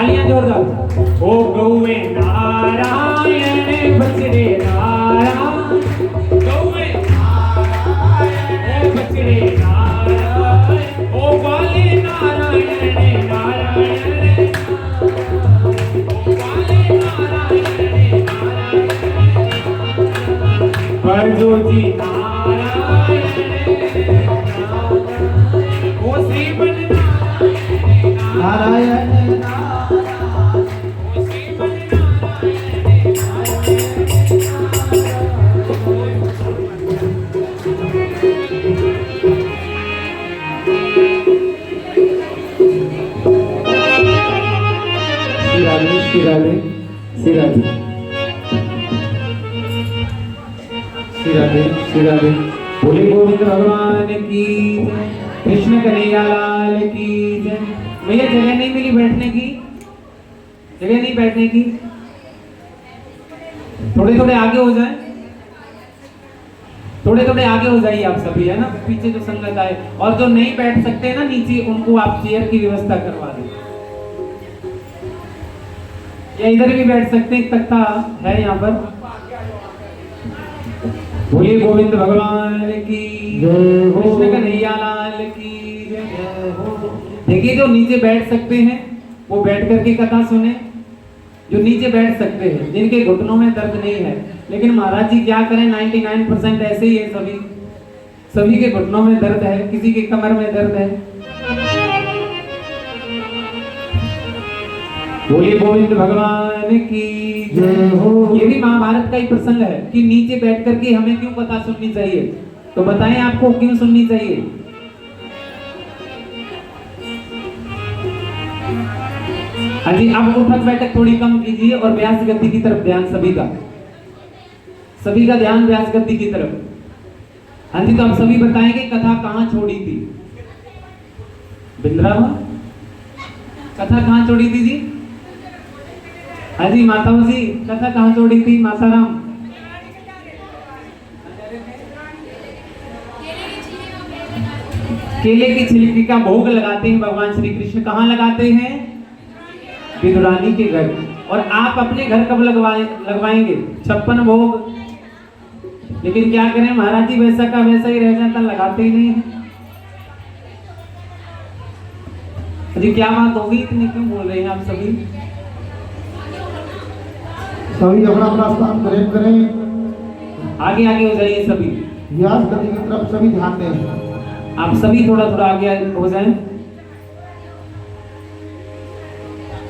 तालियां जोरदार। ओ गौवे नारायण बचरे नारायण, गौवे नारायण बचरे नारायण, ओ वाले नारायण नारायण, ओ वाले नारायण नारायण, बरजो जी नारायण, ओ श्रीमन नारायण नारायण, ओ श्रीमन नारायण नारायण। शिराले शिराले बोले गोविंद भगवान की, कृष्ण कन्हैया लाल की जय। भैया जगह नहीं मिली बैठने की, जगह नहीं बैठने की, थोड़े थोड़े आगे हो जाए, थोड़े थोड़े आगे हो जाइए आप सभी, है ना, पीछे जो संगत आए। और जो नहीं बैठ सकते हैं ना नीचे, उनको आप चेयर की व्यवस्था करवा दें, या इधर भी बैठ सकते हैं, तख्ता है यहाँ पर। बोलिए गोविंद भगवान की, कृष्ण कन्हैया लाल की जय। देखिए जो नीचे बैठ सकते हैं वो बैठ करके कथा सुने, जो नीचे बैठ सकते हैं, जिनके घुटनों में दर्द नहीं है। लेकिन महाराज जी क्या करें, 99% ऐसे ही है, सभी के घुटनों में दर्द है, किसी के कमर में दर्द है। बोलिए गोविंद भगवान की जय हो। ये भी महाभारत का ही प्रसंग है कि नीचे बैठ करके हमें क्यों कथा सुननी चाहिए, तो बताएं आपको क्यों सुननी चाहिए। हाँ जी, अब उठक बैठक थोड़ी कम कीजिए और व्यास गति की तरफ ध्यान, सभी का ध्यान व्यास गति की तरफ। हाँ जी, तो आप सभी बताएंगे कथा कहाँ छोड़ी थी। बिंद्रावन कथा कहाँ छोड़ी थी जी? हाँ जी माताओं जी, कथा कहाँ छोड़ी थी? माताराम केले की छिलकी का भोग लगाते हैं भगवान श्री कृष्ण। कहाँ लगाते हैं? विदुरानी के घर। और आप अपने घर कब लगवाएंगे? 56 भोग। लेकिन क्या करें महाराज जी, वैसा का वैसा ही रह जाता, लगाते ही नहीं है। जी क्या बात होगी, इतनी क्यों बोल रहे हैं आप सभी? सभी अपना अपना स्थान ग्रहण करें, आगे आगे हो जाइए सभी, व्यास गति की तरफ सभी ध्यान दें। आप सभी थोड़ा थोड़ा आगे हो जाएं।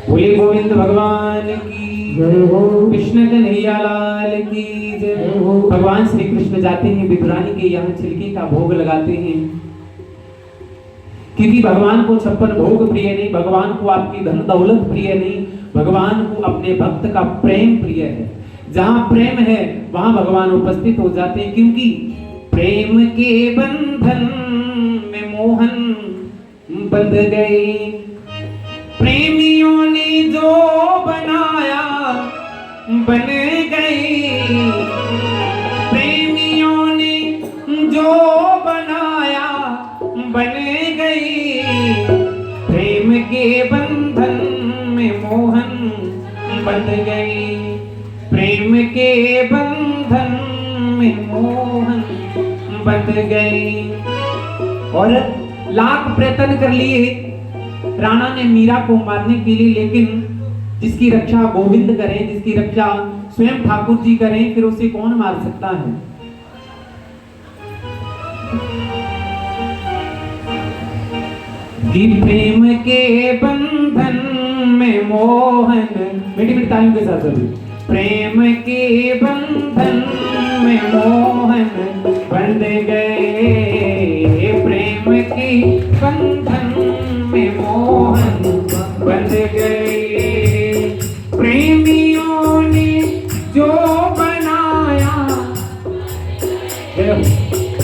बोले गोविंद भगवान की जय हो, कृष्ण कन्हैया लाल की जय हो। भगवान श्री कृष्ण जाते हैं विदुरानी के यहाँ, छिलके का भोग लगाते हैं, क्योंकि भगवान को 56 भोग प्रिय नहीं, भगवान को आपकी धन दौलत प्रिय नहीं, भगवान को अपने भक्त का प्रेम प्रिय है। जहां प्रेम है वहां भगवान उपस्थित हो जाते हैं, क्योंकि प्रेम के बंधन में मोहन बंध गए। प्रेमियों ने जो बनाया बन गई, प्रेमियों ने जो बनाया बन गई। प्रेम के बंधन में मोहन बंध गई, प्रेम के बंधन में मोहन बंध गई। और लाख प्रयत्न कर लिए राणा ने मीरा को मारने के लिए, लेकिन जिसकी रक्षा गोविंद करें, जिसकी रक्षा स्वयं ठाकुर जी करें, फिर उसे कौन मार सकता है? कि प्रेम के बंधन में मोहन, मीठी मीठी तालियों के साथ सभी। प्रेम के बंधन में मोहन बंध गए, प्रेम के बंधन में मोहन बंध गए। प्रेमियों ने जो बनाया,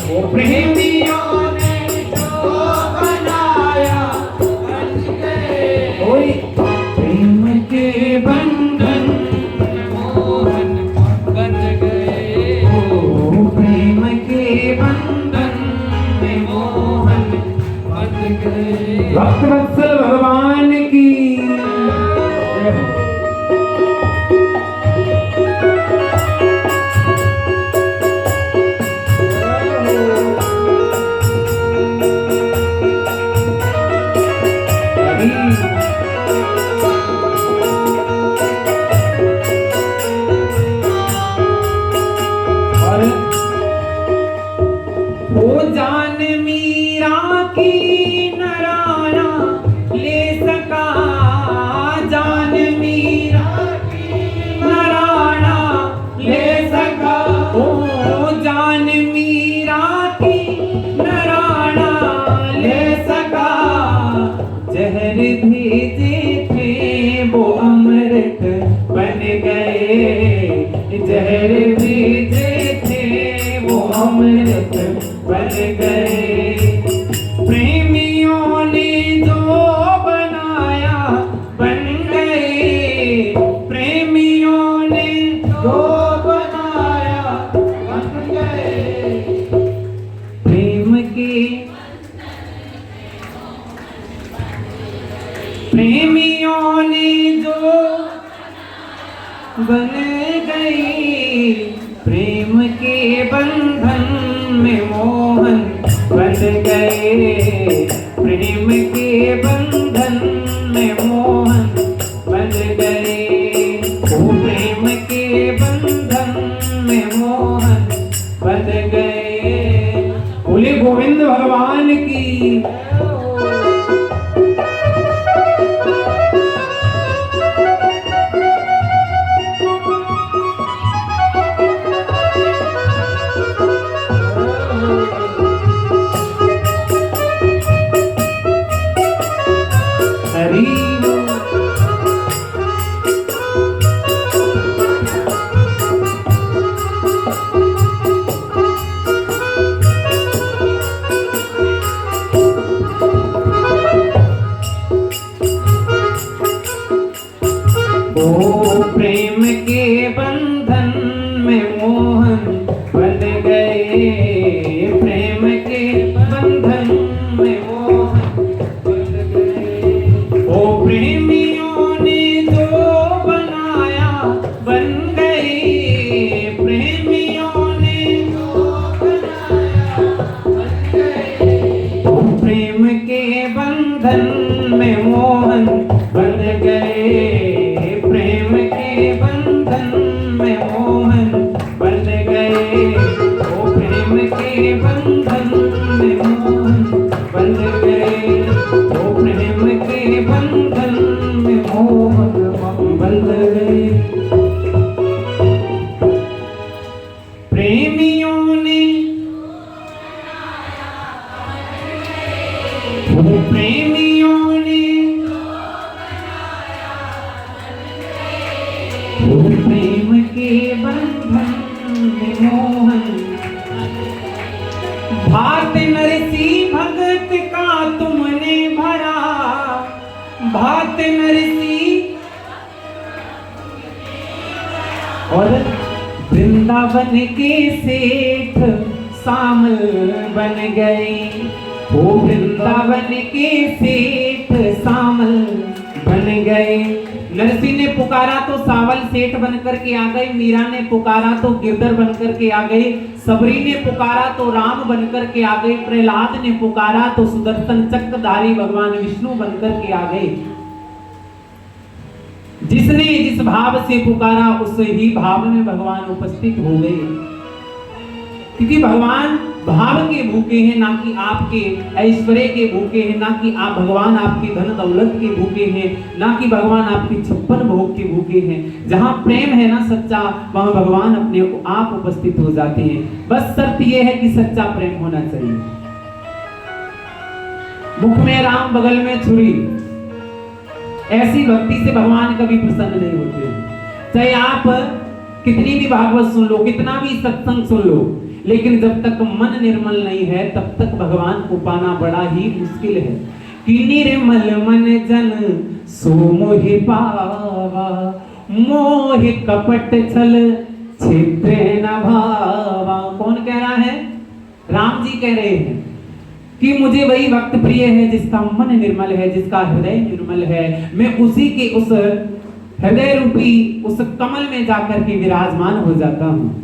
वो प्रेमियों ने जो बनाया बंध गए। प्रेम के बंधन में मोहन बंध गए, ओ प्रेम के बंधन में मोहन बंध गए। भक्त वत्सल भगवान की अमृत बन गए, जहर मीठे थे वो अमृत बन गए। प्रेमियों ने जो बनाया बन गए, प्रेमियों ने जो बनाया बन गए। प्रेम के प्रेमियों ने जो बन गई, प्रेम के बंधन में मोहन बन गए, प्रेम के बंधन में मोहन बन गए। ओ प्रेम के बंधन में मोहन बन गए। बोले गोविंद भगवान की। प्रेम के बंधन में मोहन बन गए, प्रेम के बंधन में मोहन बन गए। ओ प्रेमियों ने जो बनाया बन गए, प्रेमियों ने जो बनाया बन गए। ओ प्रेम के बंधन में मोहन बन गए, प्रेम के बंधन में मोहन बन गए। ओ प्रेम के बंधन में मोहन बन गए, ओ प्रेम के बंधन में मोहन बन गए। प्रेमियों ने ओ प्रेमियों ने प्रेम के बंधन में मोहन। भात नरसी भगत का तुमने भरा, भात नरसी और वृंदावन के सेठ सामल बन गए। वो वृंदावन के सेठ सामल बन गए। नरसिंह ने पुकारा तो सावल सेठ बनकर के आ गए, मीरा ने पुकारा तो गिरधर बनकर के आ गए, सबरी ने पुकारा तो राम बनकर के आ गए, प्रहलाद ने पुकारा तो सुदर्शन चक्रधारी भगवान विष्णु बनकर के आ गए। जिसने जिस भाव से पुकारा उस ही भाव में भगवान उपस्थित हो गए, क्योंकि भगवान भाव के भूखे हैं, ना कि आपके ऐश्वर्य के भूखे हैं, ना कि आप भगवान आपकी धन दौलत के भूखे हैं, ना कि भगवान आपकी 56 भोग के भूखे हैं। जहां प्रेम है ना सच्चा, वहां भगवान अपने आप उपस्थित हो जाते हैं। बस शर्त यह है कि सच्चा प्रेम होना चाहिए। मुख में राम बगल में छुरी, ऐसी भक्ति से भगवान कभी प्रसन्न नहीं होते। चाहे आप कितनी भी भागवत सुन लो, कितना भी सत्संग सुन लो, लेकिन जब तक मन निर्मल नहीं है तब तक भगवान को पाना बड़ा ही मुश्किल है। कि निर्मल मन जन सो मोहि पावा, मोह कपट छल छिद्र न भावा। कौन कह रहा है? राम जी कह रहे हैं कि मुझे वही भक्त प्रिय है जिसका मन निर्मल है, जिसका हृदय निर्मल है। मैं उसी के उस हृदय रूपी उस कमल में जाकर के विराजमान हो जाता हूँ।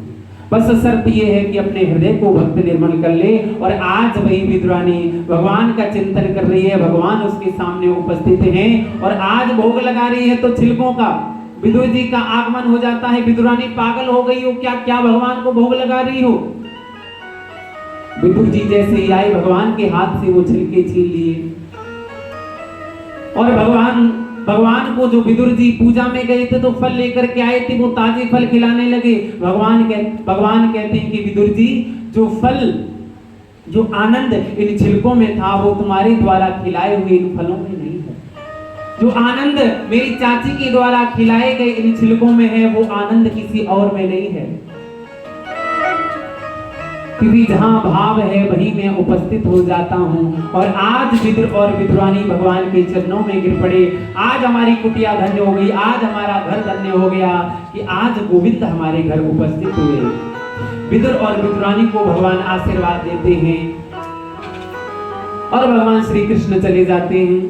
बस शर्त ये है कि अपने हृदय को भक्त निर्मल कर ले। और आज वही विद्वानी भगवान का चिंतन कर रही है, भगवान उसके सामने उपस्थित हैं और आज भोग लगा रही है। तो छिलकों का विदुर जी का आगमन हो जाता है। विद्वानी पागल हो गई हो क्या? क्या भगवान को भोग लगा रही हो? विदुर जी जैसे ही आए, भगवान के हाथ से वो छिलके छीन लिए और भगवान को जो विदुर जी पूजा में गए थे तो फल लेकर के आए थे, वो ताजे फल खिलाने लगे। भगवान कहते हैं कि विदुर जी, जो फल, जो आनंद इन छिलकों में था वो तुम्हारे द्वारा खिलाए हुए इन फलों में नहीं है। जो आनंद मेरी चाची के द्वारा खिलाए गए इन छिलकों में है, वो आनंद किसी और में नहीं है। क्योंकि जहां भाव है वहीं मैं उपस्थित हो जाता हूं। और आज विदुर और विद्वानी भगवान के चरणों में गिर पड़े। आज हमारी कुटिया धन्य हो गई, आज हमारा घर धन्य हो गया कि आज गोविंद हमारे घर उपस्थित हुए। विदुर और विद्वानी को भगवान आशीर्वाद देते हैं और भगवान श्री कृष्ण चले जाते हैं।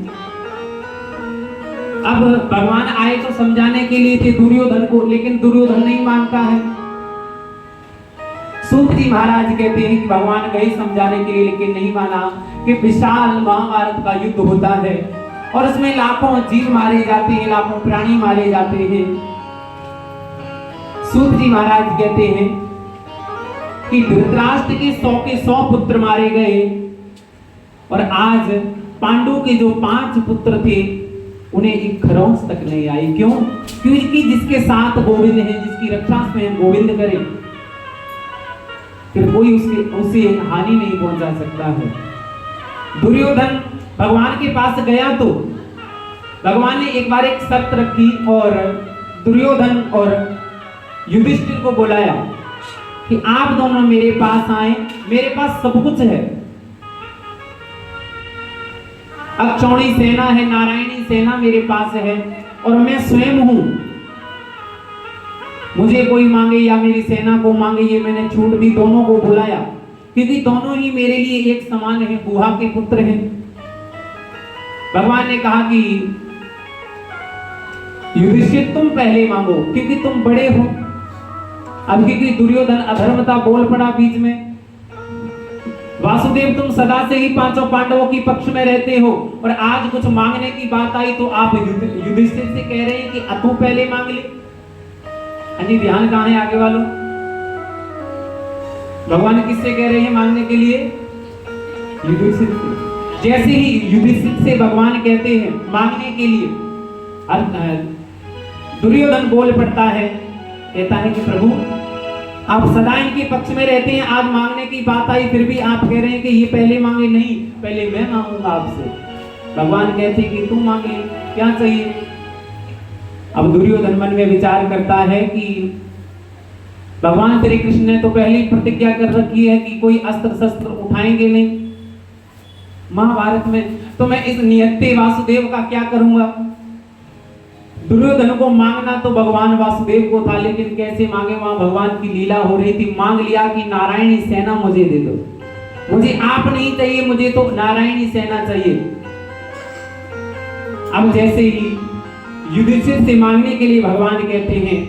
अब भगवान आए तो समझाने के लिए थे दुर्योधन को, लेकिन दुर्योधन नहीं मानता है। सूत जी महाराज कहते हैं कि भगवान गए समझाने के लिए, लेकिन नहीं माना कि विशाल महाभारत का युद्ध होता है और उसमें लाखों जीव मारे जाते हैं, लाखों प्राणी मारे जाते हैं। सूत जी महाराज कहते हैं कि धृतराष्ट्र के 100 के 100 पुत्र मारे गए और आज पांडु के जो 5 पुत्र थे उन्हें एक खरोंच तक नहीं आई। क्यों? क्योंकि जिसके साथ गोविंद है, जिसकी रक्षा स्वयं गोविंद करे, फिर कोई उसे हानि नहीं पहुंचा सकता है। दुर्योधन भगवान के पास गया तो भगवान ने एक बार एक शर्त रखी और दुर्योधन और युधिष्ठिर को बुलाया कि आप दोनों मेरे पास आए, मेरे पास सब कुछ है। अक्षौणी सेना है, नारायणी सेना मेरे पास है और मैं स्वयं हूं। मुझे कोई मांगे या मेरी सेना को मांगे, ये मैंने छूट दी। दोनों को बुलाया क्योंकि दोनों ही मेरे लिए एक समान है, बुआ के पुत्र हैं। भगवान ने कहा कि युधिष्ठिर तुम पहले मांगो क्योंकि तुम बड़े हो। अब क्योंकि दुर्योधन अधर्मता बोल पड़ा बीच में, वासुदेव तुम सदा से ही 5 पांडवों की पक्ष में रहते हो और आज कुछ मांगने की बात आई तो आप युधिष्ठिर से कह रहे हैं कि तू पहले मांग ले। अन्य ध्यान कहां है आगे वालों? भगवान किससे कह रहे हैं मांगने के लिए? युधिष्ठिर से। जैसे ही युधिष्ठिर से भगवान कहते हैं मांगने के लिए, दुर्योधन बोल पड़ता है, कहता है कि प्रभु आप सदा इनके पक्ष में रहते हैं, आज मांगने की बात आई फिर भी आप कह रहे हैं कि ये पहले मांगे। नहीं, पहले मैं मांगूंगा आपसे। भगवान कहते हैं कि तुम मांग ले, क्या चाहिए? अब दुर्योधन मन में विचार करता है कि भगवान श्री कृष्ण ने तो पहले ही प्रतिज्ञा कर रखी है कि कोई अस्त्र शस्त्र उठाएंगे नहीं महाभारत में, तो मैं इस निहत्थे वासुदेव का क्या करूंगा? दुर्योधन को मांगना तो भगवान वासुदेव को था, लेकिन कैसे मांगे? वहां भगवान की लीला हो रही थी। मांग लिया कि नारायणी सेना मुझे दे दो, मुझे आप नहीं चाहिए, मुझे तो नारायणी सेना चाहिए। अब जैसे ही युधिष्ठिर से मांगने के लिए भगवान कहते हैं,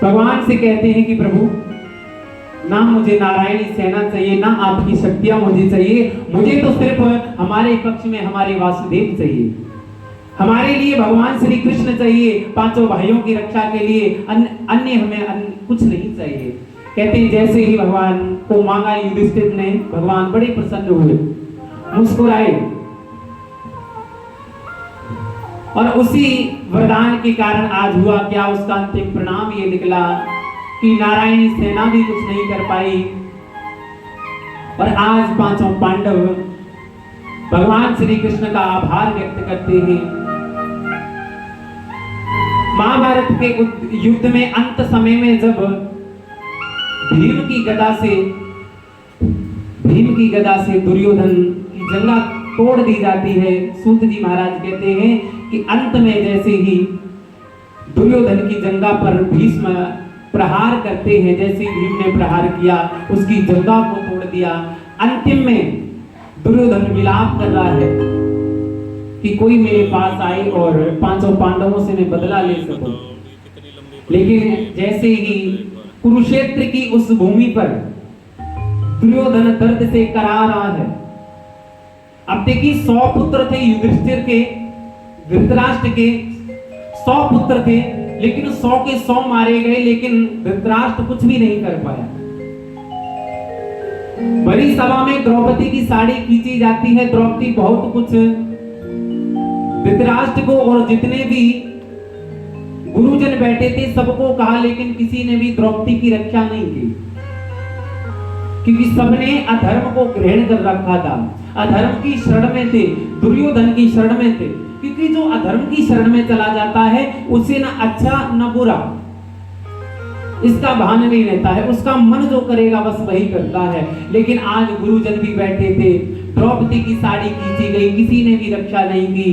भगवान से कहते हैं कि प्रभु ना मुझे नारायणी सेना चाहिए, ना आपकी शक्तियां मुझे चाहिए, मुझे तो सिर्फ हमारे पक्ष में हमारे वासुदेव चाहिए। हमारे लिए भगवान श्री कृष्ण चाहिए, 5 भाइयों की रक्षा के लिए, अन्य हमें कुछ नहीं चाहिए। कहते हैं जैसे ही भगवान को मांगा युधिष्ठिर ने, भगवान बड़े प्रसन्न हुए, मुस्कुराए और उसी वरदान के कारण आज हुआ क्या? उसका अंतिम परिणाम ये निकला कि नारायणी सेना भी कुछ नहीं कर पाई और आज 5 पांडव भगवान श्री कृष्ण का आभार व्यक्त करते हैं। महाभारत के युद्ध में अंत समय में जब भीम की गदा से दुर्योधन की जंगा तोड़ दी जाती है, सूत जी महाराज कहते हैं कि अंत में जैसे ही दुर्योधन की जंगा पर भीष्म प्रहार करते हैं, जैसे भीम ने प्रहार किया उसकी जंगा को तोड़ दिया। अंतिम में दुर्योधन विलाप कर रहा है कि कोई मेरे पास आए और 5 पांडवों से मैं बदला ले सकूं। लेकिन जैसे ही कुरुक्षेत्र की उस भूमि पर दुर्योधन दर्द से करा रहा है। अब देखिए 100 पुत्र थे युधिष्ठिर के, धृतराष्ट्र के 100 पुत्र थे, लेकिन 100 के 100 मारे गए, लेकिन धृतराष्ट्र कुछ भी नहीं कर पाया। बड़ी सभा में द्रौपदी की साड़ी खींची जाती है, द्रौपदी बहुत कुछ धृतराष्ट्र को और जितने भी गुरुजन बैठे थे सबको कहा, लेकिन किसी ने भी द्रौपदी की रक्षा नहीं की। क्योंकि सबने अधर्म को ग्रहण कर रखा था, अधर्म की शरण में थे, दुर्योधन की शरण में थे। क्योंकि जो अधर्म की शरण में चला जाता है उसे ना अच्छा न बुरा इसका भान नहीं रहता है, उसका मन जो करेगा बस वही करता है। लेकिन आज गुरुजन भी बैठे थे, द्रौपदी की साड़ी खींची गई, किसी ने भी रक्षा नहीं की।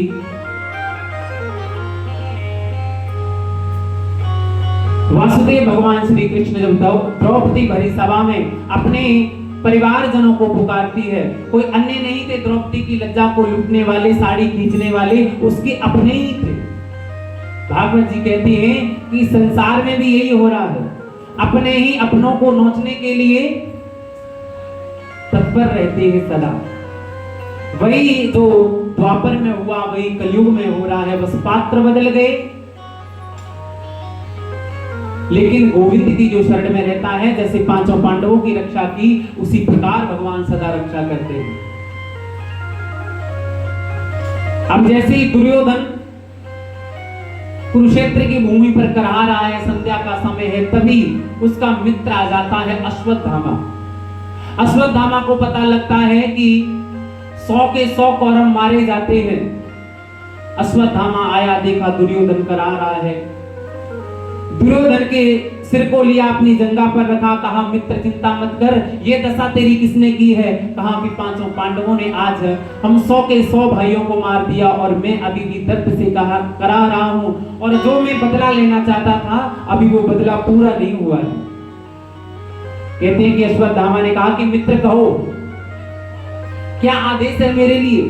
वासुदेव भगवान श्री कृष्ण जब द्रौपदी भरी सभा में अपने परिवारजनों को पुकारती है, कोई अन्य नहीं थे द्रौपदी की लज्जा को लूटने वाले, साड़ी खींचने वाले, उसके अपने ही थे। भागवत जी कहती हैं कि संसार में भी यही हो रहा है, अपने ही अपनों को नोचने के लिए तत्पर रहते हैं सदा। वही जो द्वापर में हुआ वही कलयुग में हो रहा है, बस पात्र बदल गए। लेकिन गोविंद की जो शरण में रहता है, जैसे पांचों पांडवों की रक्षा की, उसी प्रकार भगवान सदा रक्षा करते हैं। अब जैसे ही दुर्योधन कुरुक्षेत्र की भूमि पर करहा रहा है, संध्या का समय है, तभी उसका मित्र आ जाता है अश्वत्थामा। अश्वत्थामा को पता लगता है कि 100 के 100 कौरव मारे जाते हैं। अश्वत्थामा आया, देखा दुर्योधन करा रहा है, दुर्योधन के सिर को लिया, अपनी जंगा पर रखा, कहा मित्र चिंता मत कर, ये दशा तेरी किसने की है? कहा कि पांचों पांडवों ने। आज हम 100 के 100 भाइयों को मार दिया और मैं अभी भी दर्द से करा रहा हूं, और जो मैं बदला लेना चाहता था अभी वो बदला पूरा नहीं हुआ है। कहते हैं कि अश्वत्थामा ने कहा कि मित्र कहो, क्या आदेश है मेरे लिए?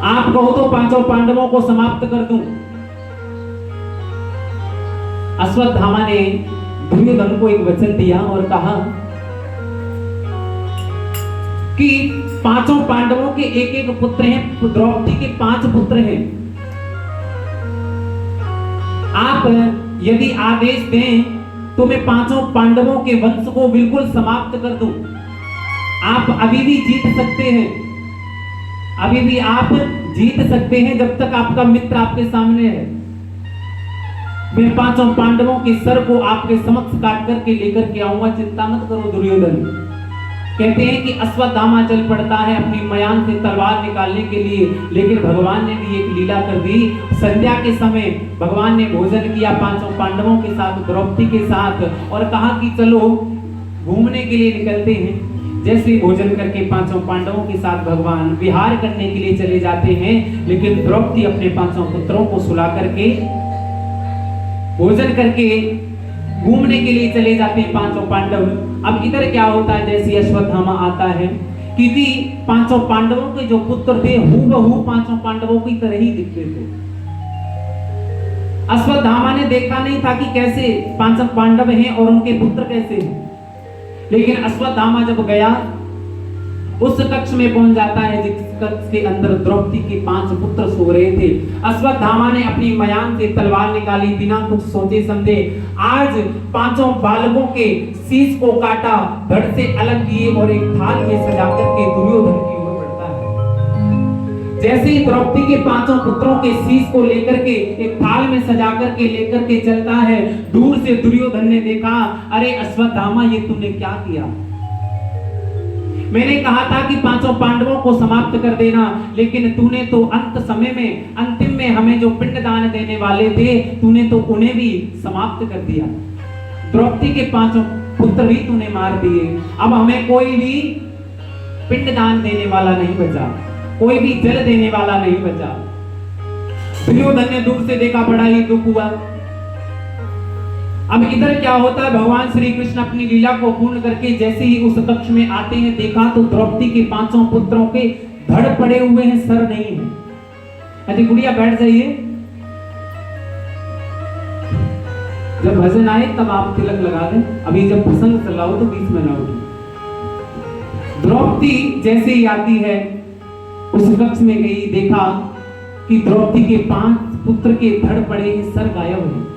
आप कहो तो पांचों पांडवों को समाप्त कर दूं। अश्वत्थामा ने दुर्योधन को एक वचन दिया और कहा कि पांचों पांडवों के एक एक पुत्र हैं, द्रौपदी के 5 पुत्र हैं। आप यदि आदेश दें तो मैं पांचों पांडवों के वंश को बिल्कुल समाप्त कर दूं। आप अभी भी जीत सकते हैं, अभी भी आप जीत सकते हैं जब तक आपका मित्र आपके सामने है। मैं पांचों पांडवों के सर को आपके समक्ष काट करके लेकर के आऊंगा, चिंता मत करो दुर्योधन। कहते हैं कि अश्वत्थामा चल पड़ता है अपनी मयान से तलवार निकालने के लिए, लेकिन भगवान ने भी एक लीला कर दी। संध्या के समय भगवान ने भोजन किया पांचों पांडवों के साथ, द्रौपदी के साथ, और कहा कि चलो घूमने के लिए निकलते हैं। जैसे भोजन करके पांचों पांडवों के साथ भगवान विहार करने के लिए चले जाते हैं, लेकिन द्रौपदी अपने पांचों पुत्रों को सुला करके भोजन करके घूमने के लिए चले जाते हैं पांचों पांडव। अब इधर क्या होता है, जैसे अश्वत्थामा आता है, क्योंकि पांचों पांडवों के जो पुत्र थे हूबहू पांचों पांडवों की तरह ही दिखते थे। अश्वत्थामा ने देखा नहीं था कि कैसे पांचों पांडव हैं और उनके पुत्र कैसे हैं, लेकिन अश्वत्थामा जब गया उस कक्ष में पहुंच जाता है जिस कक्ष के अंदर द्रौपदी के 5 पुत्र सो रहे थे। अश्वत्थामा ने अपनी मयान से तलवार निकाली, बिना कुछ सोचे समझे आज पांचों बालकों के शीश को काटा, धड़ से अलग किए और एक थाल में सजा करके दुर्योधन की ओर बढ़ता है। जैसे ही द्रौपदी के 5 पुत्रों के शीश को लेकर के एक थाल में सजा करके लेकर के चलता है, दूर से दुर्योधन ने देखा, अरे अश्वत्थामा ये तूने क्या किया? मैंने कहा था कि पांचों पांडवों को समाप्त कर देना, लेकिन तूने तो अंत समय में, अंतिम में हमें जो पिंडदान देने वाले थे, तूने तो उन्हें भी समाप्त कर दिया। द्रौपदी के 5 पुत्र भी तूने मार दिए। अब हमें कोई भी पिंडदान देने वाला नहीं बचा, कोई भी जल देने वाला नहीं बचा। दुर्योधन ने दूर से देखा, बड़ा ही दुख हुआ। अब इधर क्या होता है, भगवान श्री कृष्ण अपनी लीला को पूर्ण करके जैसे ही उस कक्ष में आते हैं, देखा तो द्रौपदी के 5 पुत्रों के धड़ पड़े हुए हैं, सर नहीं है। अरे गुड़िया बैठ जाइए, जब भजन आए तब आप तिलक लगा दें, अभी जब प्रसंग चल रहा हो तो बीच में ना उठे। द्रौपदी जैसे ही आती है उस कक्ष में गई, देखा कि द्रौपदी के 5 पुत्र के धड़ पड़े हैं, सर गायब है,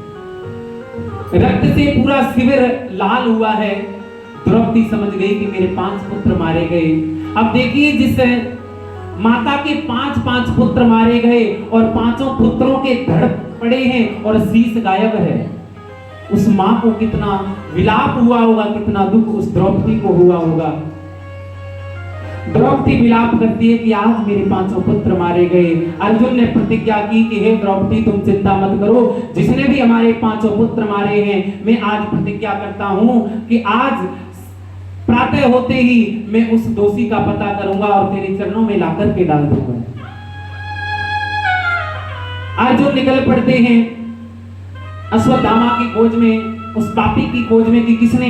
रक्त से पूरा शिविर लाल हुआ है। द्रौपदी समझ गई कि मेरे 5 पुत्र मारे गए। अब देखिए, जिस माता के 5 पुत्र मारे गए और 5 पुत्रों के धड़ पड़े हैं और शीश गायब है, उस मां को कितना विलाप हुआ होगा, कितना दुख उस द्रौपदी को हुआ होगा। द्रौपदी विलाप करती है कि आज मेरे 5 पुत्र मारे गए। अर्जुन ने प्रतिज्ञा की कि हे द्रौपदी, तुम चिंता मत करो, जिसने भी हमारे 5 पुत्र मारे हैं, मैं आज प्रतिज्ञा करता हूं कि आज प्रातः होते ही मैं उस दोषी का पता करूंगा और तेरे चरणों में लाकर के डाल दूंगा। अर्जुन निकल पड़ते हैं अश्वत्थामा की खोज में, उस पापी की खोज में कि किसने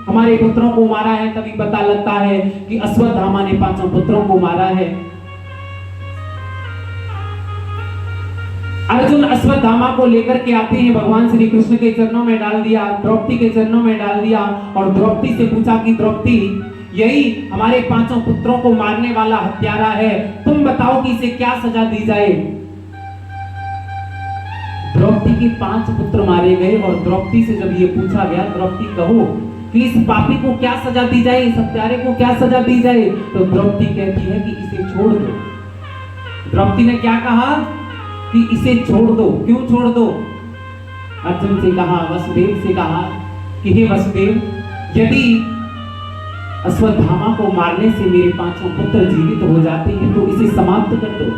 हमारे पुत्रों को मारा है। तभी पता लगता है कि अश्वत्थामा ने 5 पुत्रों को मारा है। अर्जुन अश्वत्थामा को लेकर के आते हैं, भगवान श्री कृष्ण के चरणों में डाल दिया, द्रौपदी के चरणों में डाल दिया और द्रौपदी से पूछा कि द्रौपदी, यही हमारे 5 पुत्रों को मारने वाला हत्यारा है, तुम बताओ कि इसे क्या सजा दी जाए। द्रौपदी के 5 पुत्र मारे गए और द्रौपदी से जब ये पूछा गया, द्रौपदी कहो कि इस पापी को क्या सजा दी जाए, इस हत्यारे को क्या सजा दी जाए, तो द्रौपदी कहती है कि इसे छोड़ दो। द्रौपदी ने क्या कहा कि इसे छोड़ दो। क्यों छोड़ दो? अर्जुन से कहा, वसुदेव से कहा कि हे वसुदेव, यदि अश्वत्थामा को मारने से मेरे 5 पुत्र जीवित हो जाते हैं तो इसे समाप्त कर दो,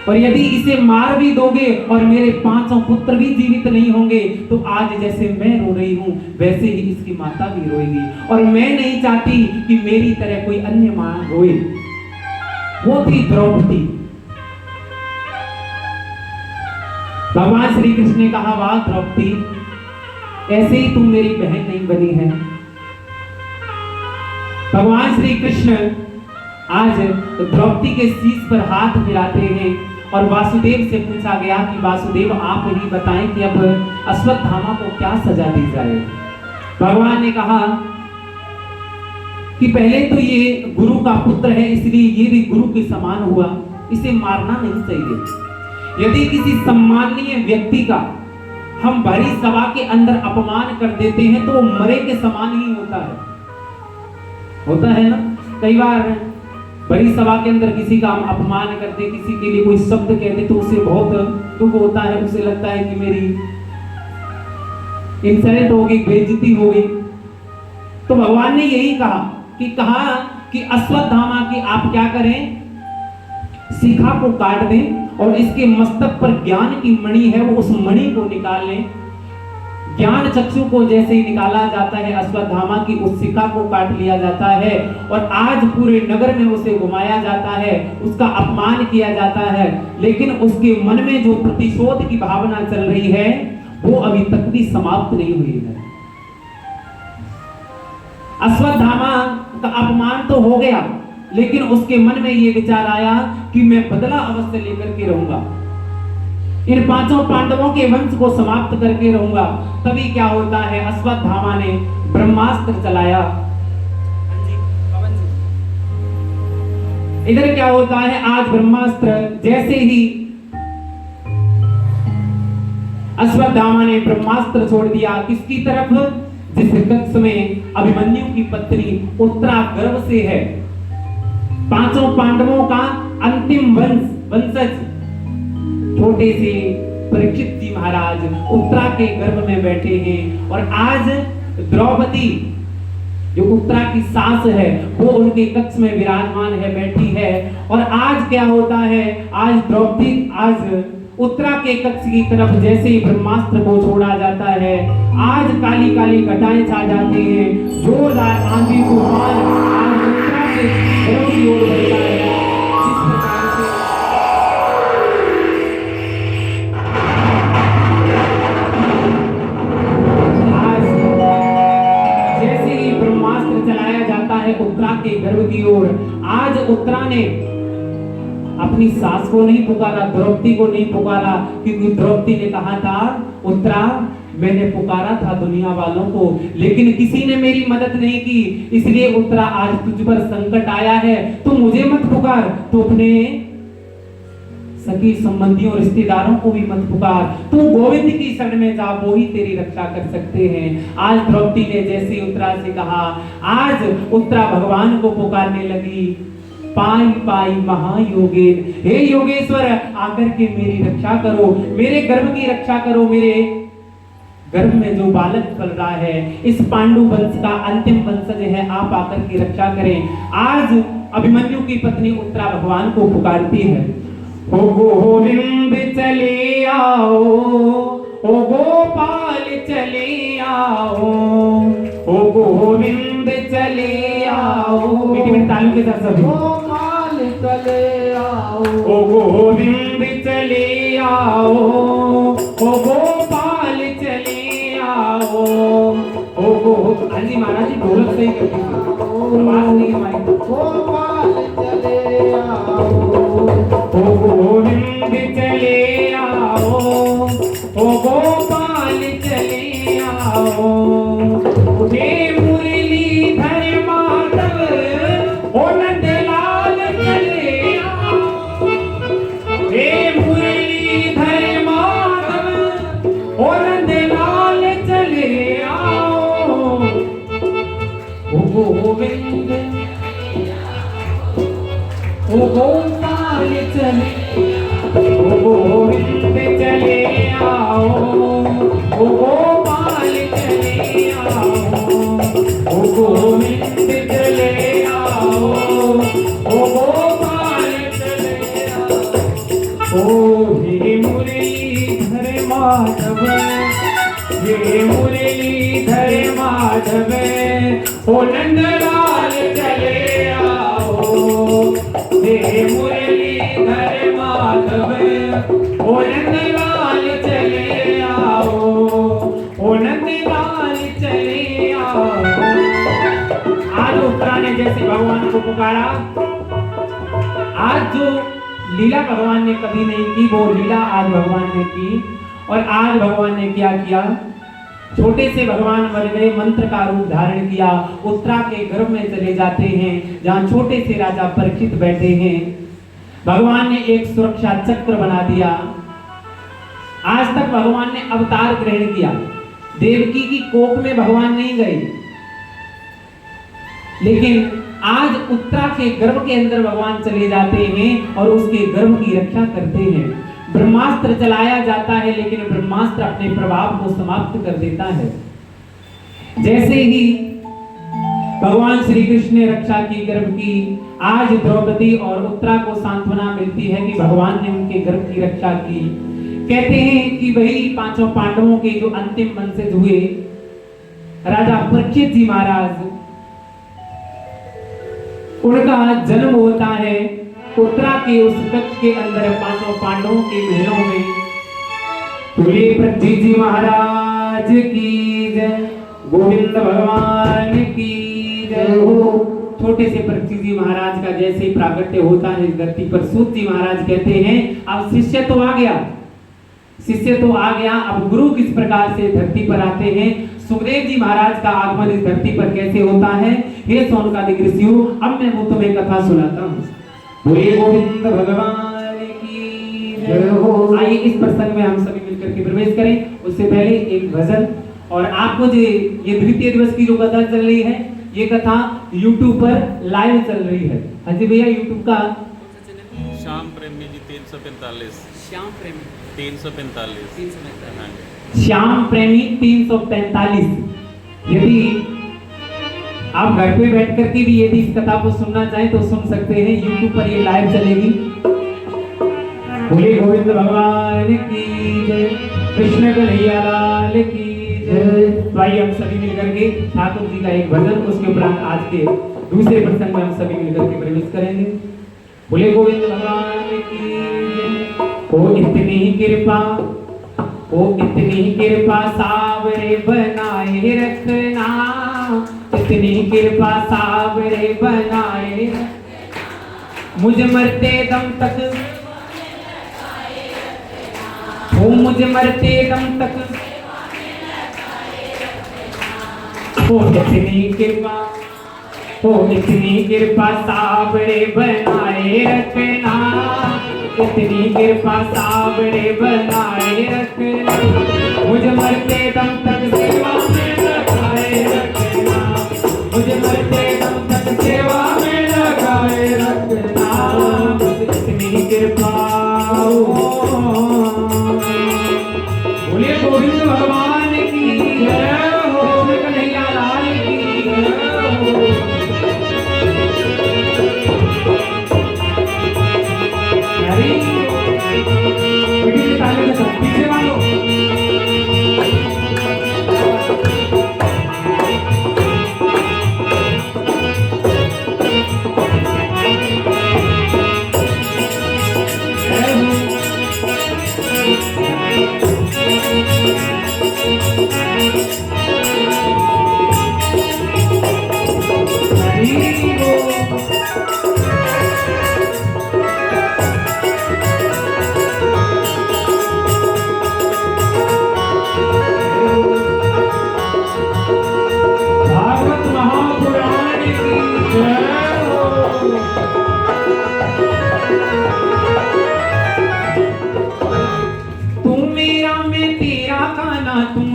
और यदि इसे मार भी दोगे और मेरे 5 पुत्र भी जीवित नहीं होंगे तो आज जैसे मैं रो रही हूं वैसे ही इसकी माता भी रोएगी, और मैं नहीं चाहती कि मेरी तरह कोई अन्य मां रोए। वो थी द्रौपदी। भगवान श्री कृष्ण ने कहा, वाह द्रौपदी, ऐसे ही तुम मेरी बहन नहीं बनी है। भगवान श्री कृष्ण आज द्रौपदी के शीश पर हाथ मिलाते हैं और वासुदेव से पूछा गया कि वासुदेव, आप ही बताएं कि अब अश्वत्थामा को क्या सजा दी जाए। भगवान ने कहा कि पहले तो ये गुरु का पुत्र है, इसलिए ये भी गुरु के समान हुआ, इसे मारना नहीं चाहिए। यदि किसी सम्माननीय व्यक्ति का हम भरी सभा के अंदर अपमान कर देते हैं तो वो मरे के समान ही होता है ना। कई बार बड़ी सभा के अंदर किसी का हम अपमान करते, किसी के लिए कोई शब्द कहते तो उसे बहुत दुख होता है, उसे लगता है कि मेरी इंसल्ट हो गई, बेइज्जती हो गई। तो भगवान ने यही कहा कि अश्वत्थामा की आप क्या करें, शिखा को काट दें और इसके मस्तक पर ज्ञान की मणि है वो उस मणि को निकाल लें। ज्ञान चक्षु को जैसे ही निकाला जाता है, अश्वत्थामा की उस शिखा को काट लिया जाता है और आज पूरे नगर में उसे घुमाया जाता है, उसका अपमान किया जाता है, लेकिन उसके मन में जो प्रतिशोध की भावना चल रही है वो अभी तक भी समाप्त नहीं हुई है। अश्वत्थामा का अपमान तो हो गया, लेकिन उसके मन में ये विचार आया कि मैं बदला अवश्य लेकर के रहूंगा, इन 5 पांडवों के वंश को समाप्त करके रहूंगा। तभी क्या होता है, अश्वत्थामा ने ब्रह्मास्त्र चलाया। इधर क्या होता है, आज ब्रह्मास्त्र जैसे ही अश्वत्थामा ने ब्रह्मास्त्र छोड़ दिया, किसकी तरफ, जिस कक्ष में अभिमन्यु की पत्नी उत्तरा गर्भ से है। 5 पांडवों का अंतिम वंशज छोटे से परीक्षित जी महाराज उत्तरा के गर्भ में बैठे हैं और आज द्रौपदी जो उत्तरा की सास है वो उनके कक्ष में विराजमान है, बैठी है। और आज क्या होता है, आज द्रौपदी आज उत्तरा के कक्ष की तरफ जैसे ही ब्रह्मास्त्र को छोड़ा जाता है, आज काली काली घटाएं छा जाती हैं, जोरदार आंधी तूफान आज उत्तरा के घरों की ओर बढ़ता है। जिस प्रकार से आज जैसे ही ब्रह्मास्त्र चलाया जाता है उत्तरा के गर्भ की ओर, आज उत्तरा ने अपनी सास को नहीं पुकारा, द्रौपदी को नहीं पुकारा, क्योंकि द्रौपदी ने कहा था, उत्तरा मैंने पुकारा था दुनिया वालों को, लेकिन किसी ने मेरी मदद नहीं की, इसलिए उत्तरा आज तुझ पर संकट आया है, तू मुझे मत पुकार, तू अपने सखी संबंधियों रिश्तेदारों को भी मत पुकार, तू गोविंद की शरण में जा, वो ही तेरी रक्षा कर सकते हैं। आज द्रौपदी ने जैसे उत्तरा से कहा, आज उत्तरा भगवान को पुकारने लगी, पाई पाई महायोगेन, हे योगेश्वर आकर के मेरी रक्षा करो, मेरे गर्भ की रक्षा करो, मेरे गर्भ में जो बालक पल रहा है, इस पांडु वंश का अंतिम वंशज है, आप आकर की रक्षा करें। आज अभिमन्यु की पत्नी उत्तरा भगवान को पुकारती है, ओ गोविंद चले आओ, ओ गोपाल चले आओ, ओ गोविंद चले आओ। मीठी तालियों के साथ सभी। गोपाल चले आओ, ओ गोविंद चले आओ, ओ गोपाल चले आओ, ओ गो। हाँ जी महाराज जी, ढोलक सही करते हैं, आवाज नहीं है हमारी। गोपाल चले आओ, ओ गोविंद चले आओ, ओ गोपाल चले आओ, हे मुरलीधर माधव, ओ नंदलाल चले आओ, हे मुरलीधर माधव, ओ नंदलाल चले आओ, ओ गोविंद, ओ गोपाल चले, ओ गोविंद चले आओ, ओ गोपाल चले आओ, ओ गोविंद चले आओ, ओ गोपाल चले आओ। ओ हे मुरलीधर माधव, हे मुरलीधर माधव, ओ नंदलाल चले आओ, हे मुरलीधर माधव, ओ नंदलाल चले आओ, ओ नंदलाल चले आओ। आज उत्तरा ने जैसे भगवान को पुकारा, आज जो लीला भगवान ने कभी नहीं की, वो लीला आज भगवान ने की। और आज भगवान ने क्या किया, छोटे से भगवान मर गए, मंत्र का रूप धारण किया, उत्तरा के गर्भ में चले जाते हैं, जहां छोटे से राजा परीक्षित बैठे हैं। भगवान ने एक सुरक्षा चक्र बना दिया। आज तक भगवान ने अवतार ग्रहण किया, देवकी की कोख में भगवान नहीं गए, लेकिन आज उत्तरा के गर्भ के अंदर भगवान चले जाते हैं और उसके गर्भ की रक्षा करते हैं। ब्रह्मास्त्र चलाया जाता है, लेकिन ब्रह्मास्त्र अपने प्रभाव को समाप्त कर देता है। जैसे ही भगवान श्री कृष्ण ने रक्षा की गर्भ की, आज द्रौपदी और उत्तरा को सांत्वना मिलती है कि भगवान ने उनके गर्भ की रक्षा की। कहते हैं कि वही पांचों पांडवों के जो अंतिम वंशज हुए, राजा परीक्षित जी महाराज, उनका जन्म होता है उत्तरा के उस कक्ष के अंदर पांचों पांडवों के महलों में। बोले पृथ्वी जी महाराज की जय, गोविंद भगवान की जय हो। छोटे से पृथ्वी जी महाराज का जैसे प्रागट्य होता है इस धरती पर, सूत जी महाराज कहते हैं अब शिष्य तो आ गया, शिष्य तो आ गया, अब गुरु किस प्रकार से धरती पर आते हैं। सुखदेव जी महाराज का आगमन इस धरती पर कैसे होता है, हे सोनकादिक ऋषियों, अब मैं वो तुम्हें कथा सुनाता हूँ। बोले गोविंद भगवान की जय हो। आइए इस प्रसंग में हम सभी मिलकर के प्रवेश करें। उससे पहले एक भजन, और आपको जो ये द्वितीय दिवस की जो कथा चल रही है, ये कथा YouTube पर लाइव चल रही है। हाँ जी भैया, YouTube का श्याम प्रेमी जी 345, श्याम प्रेमी 345, हाँ जी। श्याम प्रेमी 345। यदि आप घर पे बैठ करके भी यदि इस कथा को सुनना चाहें तो सुन सकते हैं, YouTube पर ये लाइव चलेगी। बोले गोविंद भगवान की जय, कृष्ण कन्हैया लाल की जय। तो आइए हम सभी मिलकर के ठाकुर जी का एक भजन, उसके उपरांत आज के दूसरे प्रसंग में हम सभी मिलकर के प्रवेश करेंगे। बोले गोविंद भगवान की जय। ओ इतनी कृपा, ओ इतनी कृपा सावरे बनाए रखना, इतनी कृपा सावरे बनाए, मुझे मरते दम तक, ओ मुझे मरते दम तक, ओ इतनी कृपा, ओ इतनी कृपा सावरे बनाए रखना, इतनी कृपा सावरे बनाए रखना, मुझे मरते दम तक सेवा में लगाए रखना, मुझे मरते दम तक सेवा में लगाए रखना, इतनी कृपा। बोले गोविंद भगवान की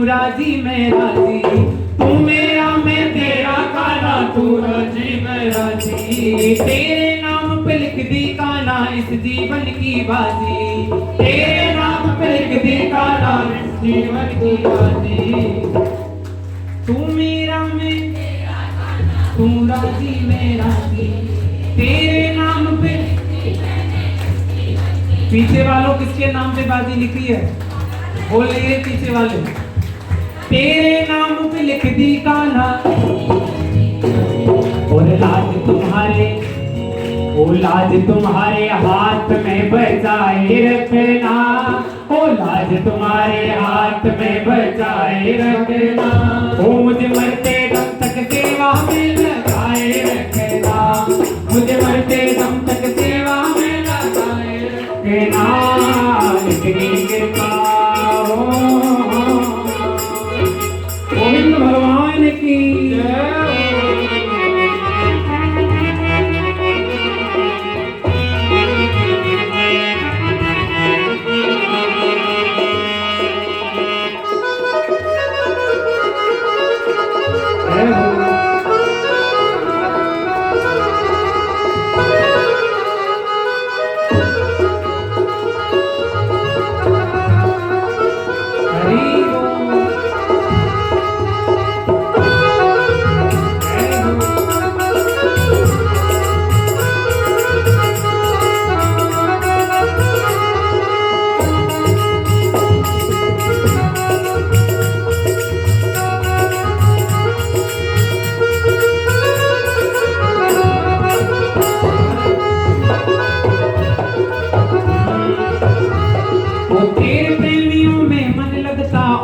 राजी मैं राजी, तू मेरा मैं तेरा काना, तू राजी मैं राजी। तेरे नाम पे लिख दी काना इस जीवन की बाजी, तेरे नाम पे लिख दी काना इस जीवन की बाजी। तू मेरा मैं तू राजी मैं राजी, तेरे नाम पे। पीछे वालों किसके नाम पे बाजी लिखी है? बोलिए पीछे वाले। तेरे नाम पे लिख दी कान्हा, और लाज तुम्हारे ओ लाज तुम्हारे हाथ में बचाए रखना, ओ लाज तुम्हारे हाथ में बचाए रखना। ओ मुझे मरते दम तक सेवा में लगाए रखना, मुझे मरते दम तक सेवा में लगाए रखना। इतनी कृपा गोविंद भगवान की जय।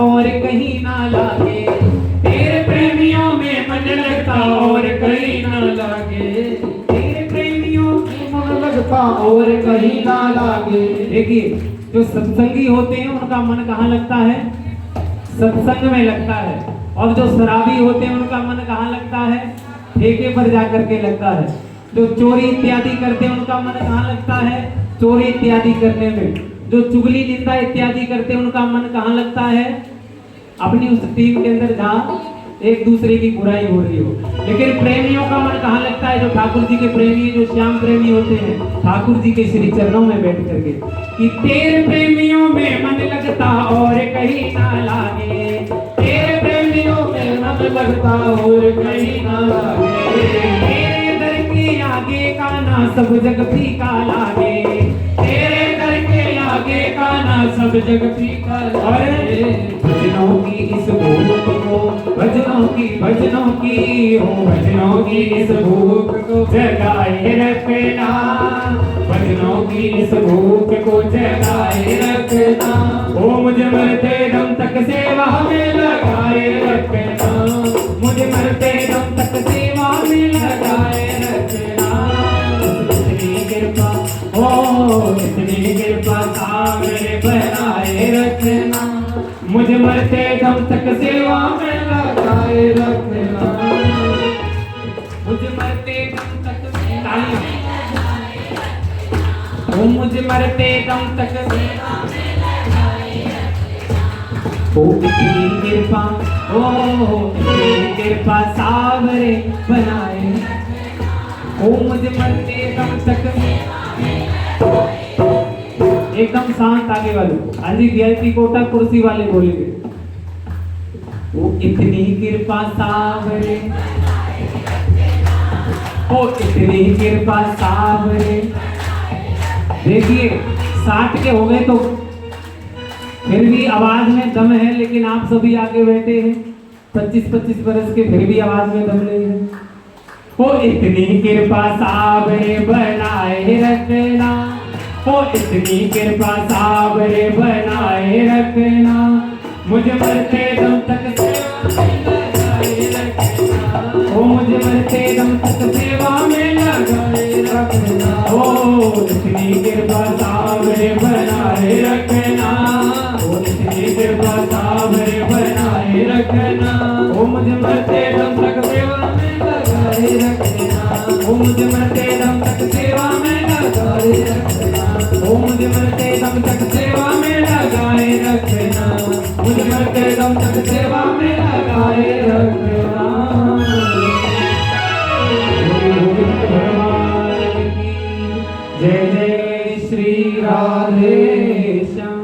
और कहीं ना लागे, तेरे प्रेमियों में मन लगता और कहीं ना लागे, तेरे प्रेमियों में मन लगता और कहीं ना लागे। देखिए जो सत्संगी होते हैं उनका मन कहाँ लगता है? सत्संग में लगता है। और जो शराबी होते हैं उनका मन कहाँ लगता है? ठेके पर जाकर के लगता है। जो चोरी इत्यादि करते हैं उनका मन कहाँ लगता है? चोरी इत्यादि करने में। जो चुगली निंदा इत्यादि करते हैं उनका मन कहाँ लगता है? अपनी उस टीम के अंदर जहाँ एक दूसरे की बुराई हो रही हो। लेकिन प्रेमियों का मन कहाँ लगता है? जो ठाकुर जी के प्रेमी, जो श्याम प्रेमी होते हैं ठाकुर जी के श्री चरणों में बैठ करके, कि तेरे प्रेमियों में मन लगता और कहीं ना लागे, तेरे प्रेमियों में मन लगता और कहीं ना लागे, तेरे दर के आगे काना सब जग फीका लागे, तेरे दर के आगे काना सब जग फीका लागे। भजनों की इस भूख को, भजनों की हो, भजनों की इस भूख को जगाए रखना, भजनों की इस भूख को जगाए रखना। ओ मुझे मरते दम तक सेवा में लगाए रखना, मुझे मरते दम तक सेवा में लगाए रखना। इतनी कृपा ओ इतनी कृपा सामने बनाए रखना, मुझे मरते दम तक सेवा में लगाए रखना, मुझे मरते दम तक ओ मुझे मरते दम तक सेवा में लगाए रखना। ओ इतनी कृपा ओ इतनी कृपा सावरे बनाए, ओ मुझे मरते दम तक एकदम शांत आगे वाले। हाँ जी वीआईपी कोटा कुर्सी वाले बोलेंगे। वो इतनी कृपा सावरे, ओ इतनी कृपा सावरे। देखिए 60 के हो गए तो फिर भी आवाज में दम है, लेकिन आप सभी आगे बैठे हैं 25-25 बरस के, फिर भी आवाज में दम नहीं है। ओ इतनी कृपा सावरे बनाए रखना, ओ इतनी कृपा सावरे बनाए रखना, मुझे मरते दम तक सेवा में लगाए रखना, ओ मुझे मरते दम तक सेवा में लगाए रखना। ओ इतनी कृपा सावरे बनाए रखना, ओ इतनी कृपा सावरे बनाए रखना, ओ मुझे मरते दम तक सेवा में लगाए रखना, ओ मुझे मरते दम तक सेवा में लगाए रखना, ओ मुझे मरते दम तक सेवा में लगाए रखना। एकदम सेवा में लगाए रखना। भगवान की जय जय श्री राधे श्याम।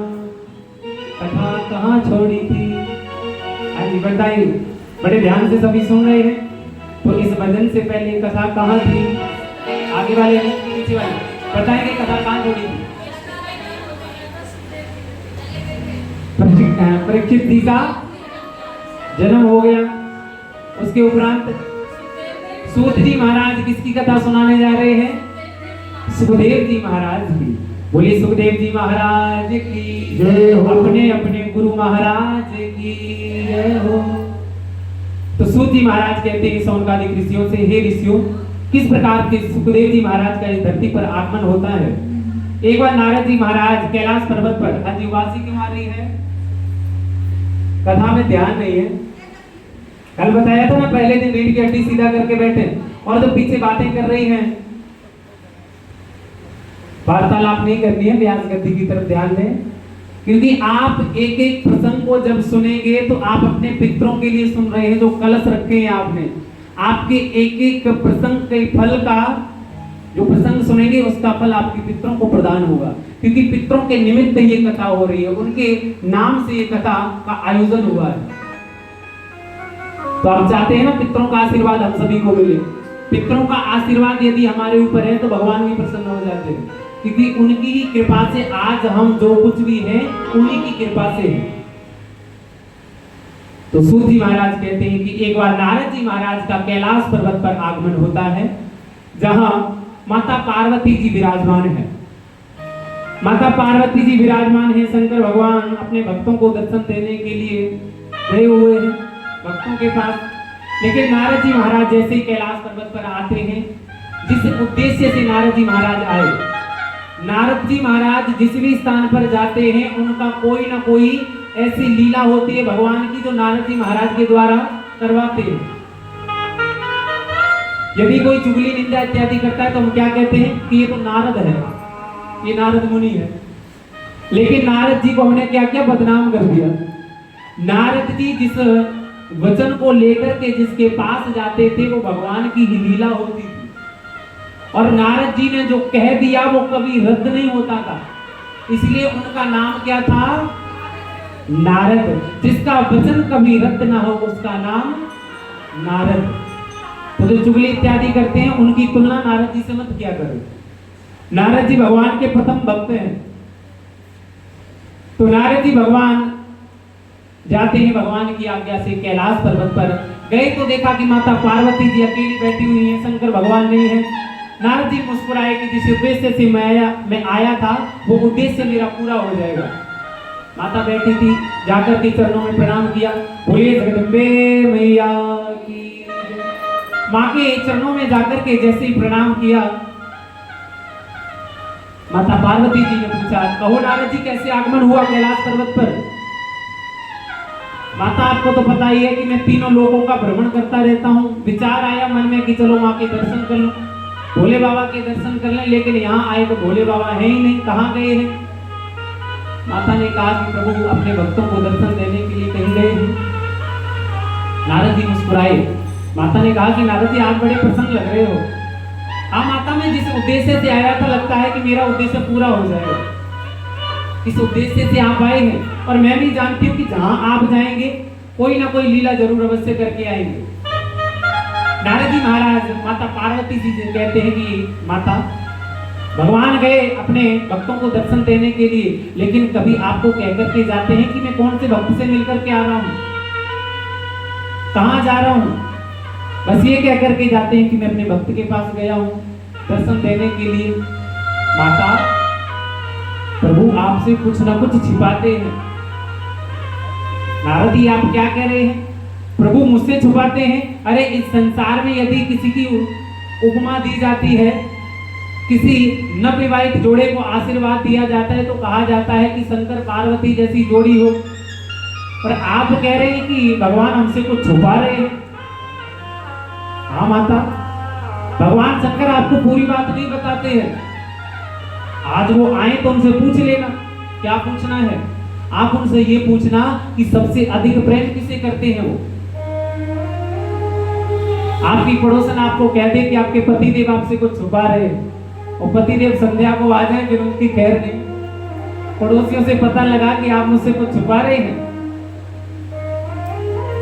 कथा कहाँ छोड़ी थी? हाँ जी बताइए, बड़े ध्यान से सभी सुन रहे हैं। तो इस भजन से पहले कथा कहाँ थी? आगे वाले पीछे वाले बताएंगे कथा कहाँ छोड़ी थी? परीक्षित जी का जन्म हो गया, उसके उपरांत सूत जी महाराज किसकी कथा सुनाने जा रहे हैं? सुखदेव जी महाराज की। बोलिए सुखदेव जी महाराज की जय हो। अपने अपने गुरु महाराज की जय हो। तो सूत जी महाराज कहते हैं सौनकादिक ऋषियों से, हे ऋषियों, किस प्रकार के सुखदेव जी महाराज का इस धरती पर आगमन होता है। एक बार नारद जी महाराज कैलाश पर्वत पर, आज उबासी क्यों आ रही है? कथा में ध्यान नहीं है। कल बताया था ना, पहले दिन रीढ़ की हड्डी सीधा करके बैठे और तो पीछे बातें कर रही हैं। वार्तालाप नहीं करनी है, व्यास गति की तरफ ध्यान दें, क्योंकि आप एक एक प्रसंग को जब सुनेंगे तो आप अपने पितरों के लिए सुन रहे हैं, जो कलश रखे हैं आपने। आपके एक एक प्रसंग के फल का, जो प्रसंग सुनेंगे उसका फल आपके पितरों को प्रदान होगा, क्योंकि पितरों के निमित्त ये कथा हो रही है, उनके नाम से ये कथा का आयोजन हुआ है। तो आप चाहते हैं ना पितरों का आशीर्वाद हम सभी को मिले। पितरों का आशीर्वाद यदि हमारे ऊपर है तो भगवान भी प्रसन्न हो जाते हैं, क्योंकि उनकी ही कृपा से आज हम जो कुछ भी हैं उन्हीं की कृपा से है। तो सूत जी महाराज कहते हैं कि एक बार नारद जी महाराज का कैलाश पर्वत पर आगमन होता है, जहां माता पार्वती जी विराजमान है। माता पार्वती जी विराजमान है। शंकर भगवान अपने भक्तों को दर्शन देने के लिए गए हुए हैं भक्तों के पास। लेकिन नारद जी महाराज जैसे ही कैलाश पर्वत पर आते हैं, जिस उद्देश्य से नारद जी महाराज आए, नारद जी महाराज जिस भी स्थान पर जाते हैं उनका कोई ना कोई ऐसी लीला होती है भगवान की, जो नारद जी महाराज के द्वारा करवाते हैं। यदि कोई चुगली निंदा इत्यादि करता है तो हम क्या कहते हैं कि ये तो नारद है, ये नारद मुनि है। लेकिन नारद जी को हमने क्या क्या बदनाम कर दिया। नारद जी जिस वचन को लेकर के जिसके पास जाते थे वो भगवान की ही लीला होती थी, और नारद जी ने जो कह दिया वो कभी रद्द नहीं होता था, इसलिए उनका नाम क्या था? नारद। जिसका वचन कभी रद्द ना हो उसका नाम नारद। तो जो चुगली इत्यादि करते हैं उनकी तुलना नारद जी से मत किया करो। नारद जी भगवान के प्रथम भक्त हैं। तो नारद जी भगवान जाते हैं भगवान की आज्ञा से कैलाश पर्वत पर। गए तो देखा कि माता पार्वती जी अकेली बैठी हुई हैं, शंकर भगवान नहीं है। नारद जी मुस्कुराए कि जिस उद्देश्य से मैं आया था वो उद्देश्य मेरा पूरा हो जाएगा। माता बैठी थी, जाकर के चरणों में प्रणाम किया। बोलिए जगदम्बे मैया की जय। माँ के चरणों में जाकर के जैसे ही प्रणाम किया, माता पार्वती जी ने पूछा, कहो नारद जी कैसे आगमन हुआ कैलाश पर्वत पर? माता आपको तो पता ही है कि मैं तीनों लोगों का भ्रमण करता रहता हूँ। विचार आया मन में कि चलो माँ के दर्शन कर लूं, भोले बाबा के दर्शन कर लें, लेकिन यहाँ आए तो भोले बाबा है ही नहीं, कहाँ गए हैं? माता ने कहा कि प्रभु अपने भक्तों को दर्शन देने के लिए कहीं गए हैं। नारद जी मुस्कुराए। माता ने कहा कि नारद जी आज बड़े प्रसन्न लग रहे हो। हाँ माता, मैं जिस उद्देश्य से आया था लगता है कि मेरा उद्देश्य पूरा हो जाएगा। इस उद्देश्य से आप आए हैं, और मैं भी जानती हूँ कि जहां आप जाएंगे कोई ना कोई लीला जरूर अवश्य करके आएंगे। नारद जी महाराज माता पार्वती जी से कहते हैं कि माता, भगवान गए अपने भक्तों को दर्शन देने के लिए, लेकिन कभी आपको कहकर के जाते हैं कि मैं कौन से भक्त से मिलकर के आ रहा हूँ, कहाँ जा रहा हूँ? बस ये कह करके जाते हैं कि मैं अपने भक्त के पास गया हूँ दर्शन देने के लिए। माता, प्रभु आपसे कुछ ना कुछ छिपाते हैं। नारद जी आप क्या कह रहे हैं? प्रभु मुझसे छुपाते हैं? अरे इस संसार में यदि किसी की उपमा दी जाती है, किसी नवविवाहित जोड़े को आशीर्वाद दिया जाता है तो कहा जाता है कि शंकर पार्वती जैसी जोड़ी हो। पर आप कह रहे हैं कि भगवान हमसे कुछ छुपा रहे हैं। हाँ माता, भगवान शंकर आपको पूरी बात नहीं बताते हैं। आज वो आए तो उनसे पूछ लेना क्या पूछना है। आप उनसे ये पूछना कि सबसे अधिक प्रेम किसे करते हैं वो। आपकी पड़ोसन आपको कह दे कि आपके पतिदेव आपसे कुछ छुपा रहे हैं और पतिदेव संध्या को आ जाए, फिर उनकी खैर नहीं। पड़ोसियों से पता लगा कि आप मुझसे कुछ छुपा रहे हैं,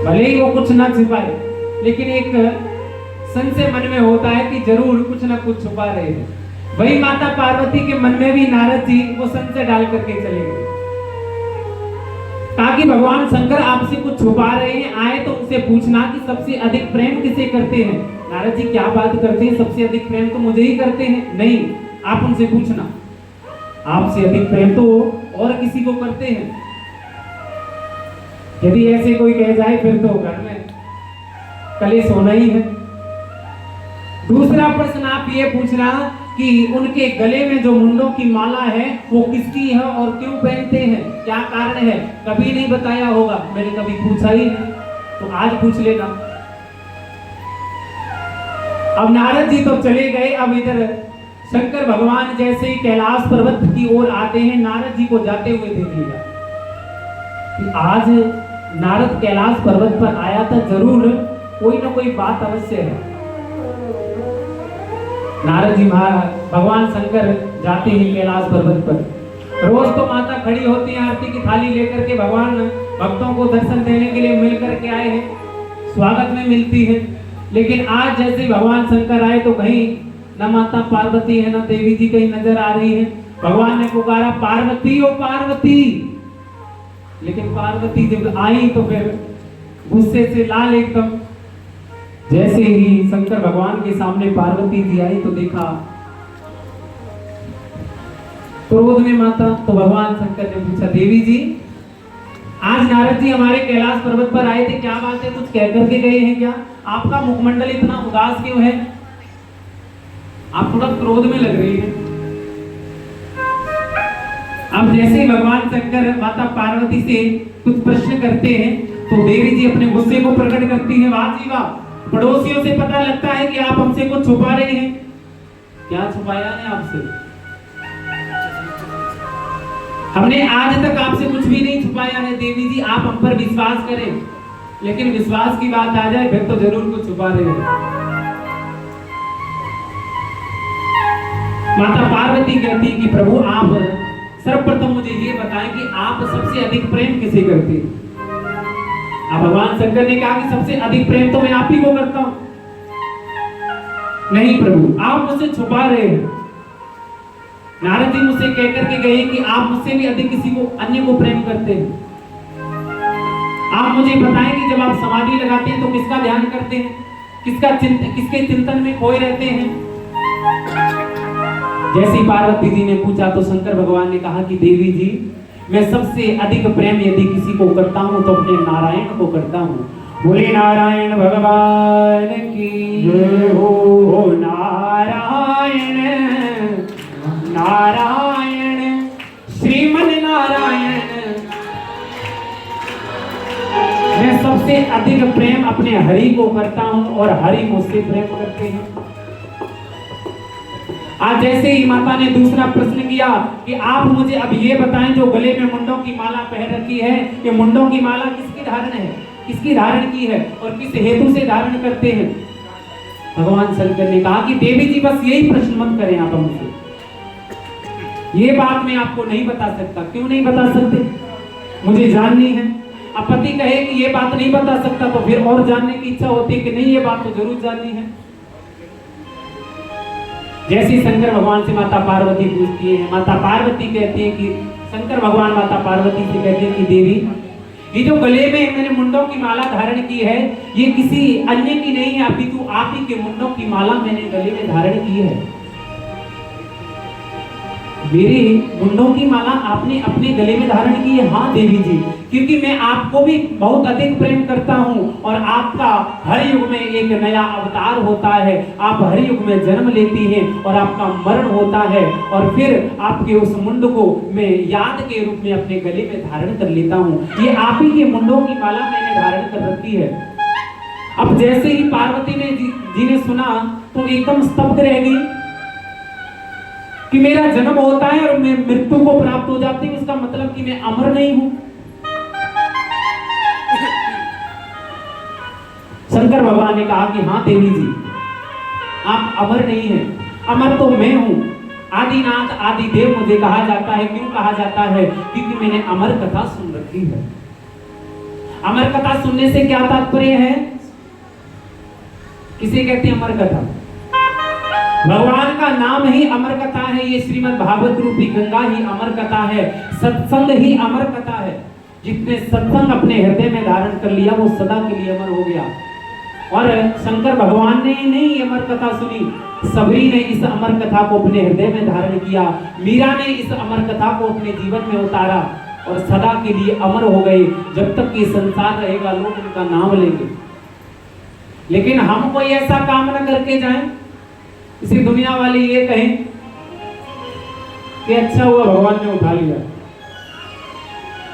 भले ही वो कुछ ना छुपाए, लेकिन एक संशय मन में होता है कि जरूर कुछ ना कुछ छुपा रहे हैं। वही माता पार्वती के मन में भी नारद जी वो संशय डाल करके चले गए, ताकि भगवान शंकर आपसे कुछ छुपा रहे हैं, आए तो उनसे पूछना कि सबसे अधिक प्रेम किसे करते हैं। नारद जी क्या बात करते हैं, सबसे अधिक प्रेम तो मुझे ही करते हैं। नहीं, आप उनसे पूछना, आपसे अधिक प्रेम तो और किसी को करते हैं। यदि ऐसे कोई कह जाए फिर तो घर में कलेश होना ही है। दूसरा प्रश्न आप ये पूछना कि उनके गले में जो मुंडों की माला है वो किसकी है और क्यों पहनते हैं, क्या कारण है। कभी नहीं बताया होगा, मैंने कभी पूछा ही नहीं, तो आज पूछ लेना। अब नारद जी तो चले गए, अब इधर शंकर भगवान जैसे ही कैलाश पर्वत की ओर आते हैं, नारद जी को जाते हुए देखिएगा कि आज नारद कैलाश पर्वत पर आया था, जरूर कोई ना कोई बात अवश्य है। नारद जी भगवान शंकर जाते हैं कैलाश पर्वत पर। रोज तो माता खड़ी होती है आरती की थाली लेकर के, भगवान भक्तों को दर्शन देने के लिए मिल करके आए हैं, स्वागत में मिलती है। लेकिन आज जैसे भगवान शंकर आए तो कहीं न माता पार्वती है न देवी जी कहीं नजर आ रही है। भगवान ने पुकारा, पार्वती ओ पार्वती, लेकिन पार्वती जब आई तो फिर गुस्से से लाल एकदम। जैसे ही शंकर भगवान के सामने पार्वती जी आई तो देखा क्रोध में माता। तो भगवान शंकर ने पूछा, देवी जी आज नारद जी हमारे कैलाश पर्वत पर आए थे, क्या बात है, कुछ कह करके गए हैं क्या? आपका मुखमंडल इतना उदास क्यों है? आप थोड़ा क्रोध में लग रही है। अब जैसे ही भगवान शंकर माता पार्वती से कुछ प्रश्न करते हैं तो देवी जी अपने गुस्से को प्रकट करती है। वाह जी वाह, पड़ोसियों से पता लगता है कि आप हमसे कुछ छुपा रहे हैं। क्या छुपाया है आपसे? हमने आज तक आपसे कुछ भी नहीं छुपाया है देवी जी, आप हम पर विश्वास करें। लेकिन विश्वास की बात आ जाए फिर तो जरूर कुछ छुपा रहे हैं। माता पार्वती कहती कि प्रभु आप सर्वप्रथम मुझे ये बताएं कि आप सबसे अधिक प्रेम किसे करते हैं। अब भगवान शंकर ने कहा कि सबसे अधिक प्रेम तो मैं आप ही को करता हूं। नहीं प्रभु, आप मुझसे छुपा रहे हैं। नारद जी मुझसे कहकर के गए कि आप मुझसे भी अधिक किसी को अन्य को प्रेम करते हैं। आप मुझे बताएं कि जब आप समाधि लगाते हैं तो किसका ध्यान करते हैं, किसके चिंतन में खोए रहते हैं। जैसे पार्वती जी ने पूछा तो शंकर भगवान ने कहा कि देवी जी मैं सबसे अधिक प्रेम यदि किसी को करता हूं तो अपने नारायण को करता हूं। बोले नारायण भगवान की जय हो। नारायण नारायण श्रीमन नारायण। मैं सबसे अधिक प्रेम अपने हरि को करता हूं और हरि मुझसे प्रेम करते हैं। आज जैसे ही माता ने दूसरा प्रश्न किया कि आप मुझे अब ये बताएं, जो गले में मुंडों की माला पहन रखी है, ये मुंडों की माला किसकी धारण है, किसकी धारण की है और किस हेतु से धारण करते हैं। भगवान शंकर ने कहा कि देवी जी बस यही प्रश्न मत करें आप हमसे, ये बात मैं आपको नहीं बता सकता। क्यों नहीं बता सकते? मुझे जाननी है। अब पति कहे कि ये बात नहीं बता सकता तो फिर और जानने की इच्छा होती है कि नहीं ये बात तो जरूर जाननी है। जैसे शंकर भगवान से माता पार्वती पूछती है, माता पार्वती कहती है कि शंकर भगवान माता पार्वती से कहते हैं कि देवी ये जो गले में मैंने मुंडों की माला धारण की है ये किसी अन्य की नहीं है, अपितु आप ही के मुंडों की माला मैंने गले में धारण की है। मेरे मुंडों की माला आपने अपने गले में धारण की है? हाँ देवी जी, क्योंकि मैं आपको भी बहुत अधिक प्रेम करता हूँ और आपका हर युग में एक नया अवतार होता है। आप हर युग में जन्म लेती हैं और आपका मरण होता है और फिर आपके उस मुंड को मैं याद के रूप में अपने गले में धारण कर लेता हूँ। ये आप ही के मुंडों की माला मैंने धारण कर रखी है। अब जैसे ही पार्वती ने जी ने सुना तो एकदम स्तब्ध रह गई। कि मेरा जन्म होता है और मैं मृत्यु को प्राप्त हो जाती हूँ, इसका मतलब कि मैं अमर नहीं हूं। शंकर भगवान ने कहा कि हाँ देवी जी, आप अमर नहीं हैं, अमर तो मैं हूं। आदिनाथ आदि देव मुझे कहा जाता है। क्यों कहा जाता है? क्योंकि मैंने अमर कथा सुन रखी है। अमर कथा सुनने से क्या तात्पर्य है? किसे कहते हैं अमर कथा? भगवान का नाम ही अमर कथा है। ये श्रीमद् भागवत रूपी गंगा ही अमर कथा है। सत्संग ही अमर कथा है। जिसने सत्संग अपने हृदय में धारण कर लिया वो सदा के लिए अमर हो गया। और शंकर भगवान ने नहीं ये अमर कथा सुनी, सबरी ने इस अमर कथा को अपने हृदय में धारण किया। मीरा ने इस अमर कथा को अपने जीवन में उतारा और सदा के लिए अमर हो गए। जब तक ये संसार रहेगा लोग उनका नाम लेंगे। लेकिन हम कोई ऐसा काम न करके जाएं, इसी दुनिया वाले ये कहें कि अच्छा हुआ भगवान ने उठा लिया।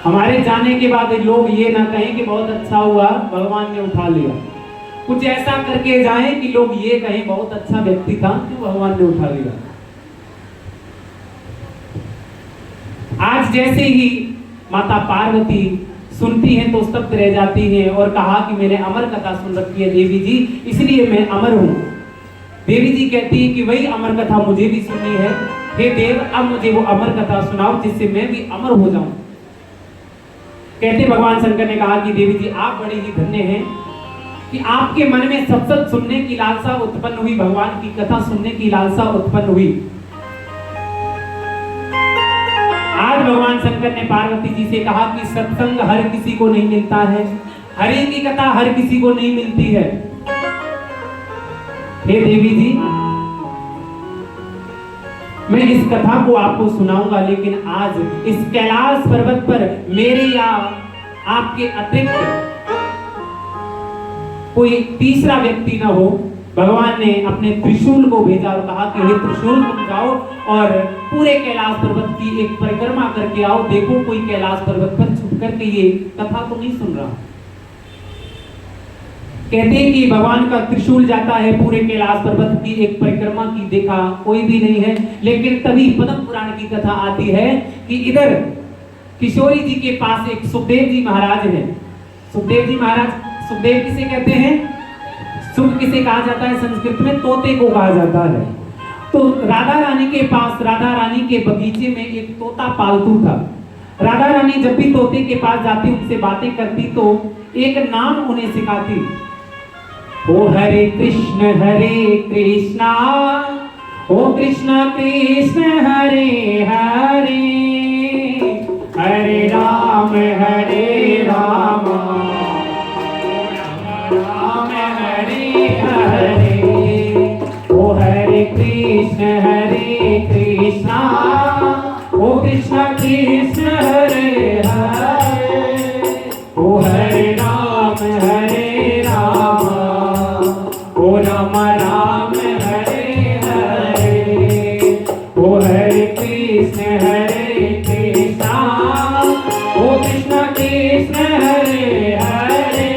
हमारे जाने के बाद लोग ये ना कहें कि बहुत अच्छा हुआ भगवान ने उठा लिया। कुछ ऐसा करके जाएं कि लोग ये कहें बहुत अच्छा व्यक्ति था, क्यों भगवान ने उठा लिया। आज जैसे ही माता पार्वती सुनती हैं तो स्तब्ध रह जाती हैं और कहा कि मैंने अमर कथा सुन रखी है देवी जी, इसलिए मैं अमर हूं। देवी जी कहती है कि वही अमर कथा मुझे भी सुननी है। हे देव, अब मुझे वो अमर कथा सुनाओ जिससे मैं भी अमर हो जाऊं। कहते भगवान शंकर ने कहा कि देवी जी आप बड़े ही धन्य हैं कि आपके मन में सत्संग सुनने की लालसा उत्पन्न हुई, भगवान की कथा सुनने की लालसा उत्पन्न हुई। आज भगवान शंकर ने पार्वती जी से कहा कि सत्संग हर किसी को नहीं मिलता है, हरि की कथा हर किसी को नहीं मिलती है। हे देवी जी, मैं इस कथा को आपको सुनाऊंगा, लेकिन आज इस कैलाश पर्वत पर मेरे या आपके अतिरिक्त कोई तीसरा व्यक्ति ना हो। भगवान ने अपने त्रिशूल को भेजा और कहा कि हे त्रिशूल तुम जाओ और पूरे कैलाश पर्वत की एक परिक्रमा करके आओ। देखो कोई कैलाश पर्वत पर छुप करके ये कथा तो नहीं सुन रहा। कहते हैं कि भगवान का त्रिशूल जाता है पूरे कैलाश पर्वत की एक परिक्रमा की, देखा कोई भी नहीं है। लेकिन तभी पद्म पुराण की कथा आती है कि इधर किशोरी जी के पास एक सुखदेव जी महाराज है। सुखदेव जी महाराज, सुखदेव किसे कहते हैं? सुख किसे कहा जाता है संस्कृत में? तोते को कहा जाता है। तो राधा रानी के पास, राधा रानी के बगीचे में एक तोता पालतू था। राधा रानी जब भी तोते के पास जाती, उनसे बातें करती तो एक नाम उन्हें सिखाती। ओ हरे कृष्णा ओ कृष्ण कृष्ण हरे हरे, हरे राम राम हरे हरे। ओ हरे कृष्ण ओ कृष्ण कृष्ण हरे हरे, ओ हरे राम ओ राम हरे हरे। ओ हरे कृष्ण ओ कृष्ण कृष्ण हरे हरे,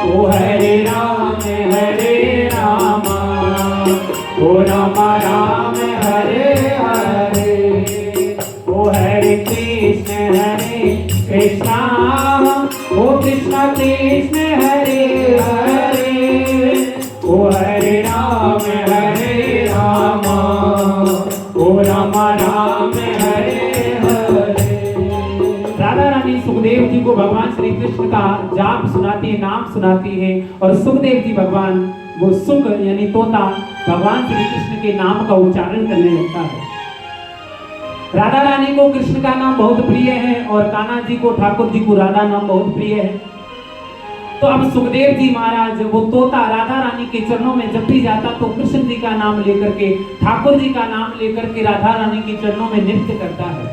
ओ हरे राम ओ राम हरे हरे। ओ हरे कृष्ण ओ कृष्ण कृष्ण हरे हरे, ओ हरे राम ओ राम हरे हरे। राधा रानी सुखदेव जी को भगवान श्री कृष्ण का जाप सुनाती है, नाम सुनाती है। और सुखदेव जी भगवान, वो सुख यानी तोता, भगवान श्री कृष्ण के नाम का उच्चारण करने लगता है। राधा रानी को कृष्ण का नाम बहुत प्रिय है और कान्हा जी को, ठाकुर जी को राधा नाम बहुत प्रिय है। तो अब सुखदेव जी महाराज, वो तोता राधा रानी के चरणों में जब भी जाता तो कृष्ण जी का नाम लेकर के, ठाकुर जी का नाम लेकर के राधा रानी के चरणों में नृत्य करता है।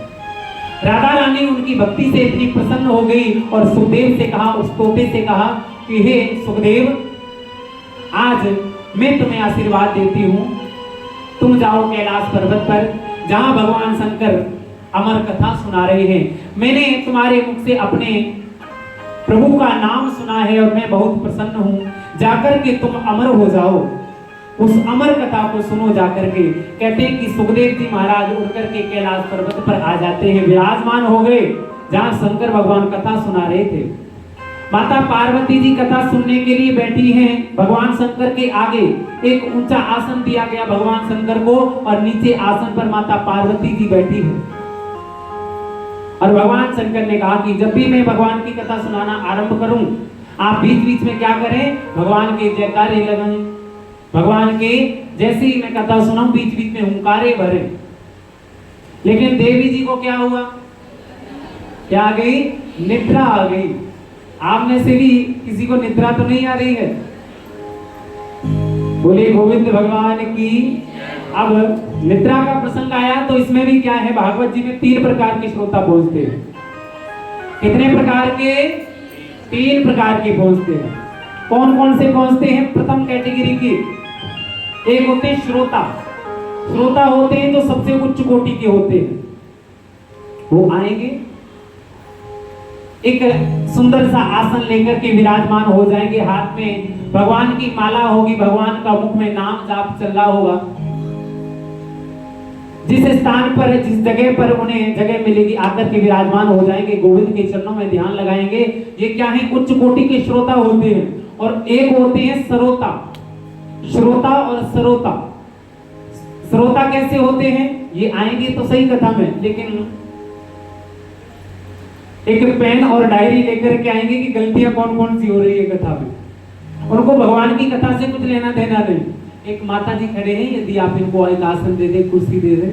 राधा रानी उनकी भक्ति से इतनी प्रसन्न हो गई और सुखदेव से कहा, उस तोते से कहा कि हे सुखदेव, आज मैं तुम्हें आशीर्वाद देती हूँ, तुम जाओ कैलाश पर्वत पर जहां भगवान शंकर अमर कथा सुना रहे हैं। मैंने तुम्हारे मुख से अपने प्रभु का नाम सुना है और मैं बहुत प्रसन्न हूं। जाकर के तुम अमर हो जाओ। उस अमर कथा को सुनो जाकर के। कहते हैं कि सुखदेव जी महाराज उड़कर के कैलाश पर्वत पर आ जाते हैं, विराजमान हो गए जहां शंकर भगवान कथा सुना रहे थे। माता पार्वती जी कथा सुनने के लिए बैठी हैं। भगवान शंकर के आगे एक ऊंचा आसन दिया गया भगवान शंकर को, और नीचे आसन पर माता पार्वती जी बैठी है। और भगवान शंकर ने कहा कि जब भी मैं भगवान की कथा सुनाना आरंभ करूं, आप बीच बीच में क्या करें, भगवान के जयकारे लगाएं, भगवान के जैसे ही मैं कथा सुनाऊं बीच बीच में हुंकारे भरे। लेकिन देवी जी को क्या हुआ, क्या आ गई, निद्रा आ गई। आप में से भी किसी को निद्रा तो नहीं आ रही है? बोले गोविंद भगवान की। अब निद्रा का प्रसंग आया तो इसमें भी क्या है, भागवत जी में 3 प्रकार के श्रोता पहुंचते हैं। कितने प्रकार के? 3 प्रकार के पहुंचते हैं। कौन कौन से पहुंचते हैं? प्रथम कैटेगरी के एक होते हैं श्रोता। श्रोता होते हैं जो सबसे उच्च कोटि के होते हैं। वो आएंगे, एक सुंदर सा आसन लेकर के विराजमान हो जाएंगे, हाथ में भगवान की माला होगी, भगवान का मुख में नाम जाप चल रहा होगा। जिस स्थान पर, जिस जगह पर उन्हें जगह मिलेगी आकर के विराजमान हो जाएंगे, गोविंद के चरणों में ध्यान लगाएंगे। ये क्या है, उच्च कोटि के श्रोता होते हैं। और एक होते हैं सरोता। श्रोता और सरोता। श्रोता कैसे होते हैं, ये आएंगे तो सही कथा में, लेकिन एक पेन और डायरी लेकर के आएंगे कि गलतियां कौन कौन सी हो रही है कथा में। उनको भगवान की कथा से कुछ लेना देना नहीं। एक माता जी खड़े हैं, यदि आप इनको एक आसन दे दे, कुर्सी दे दे।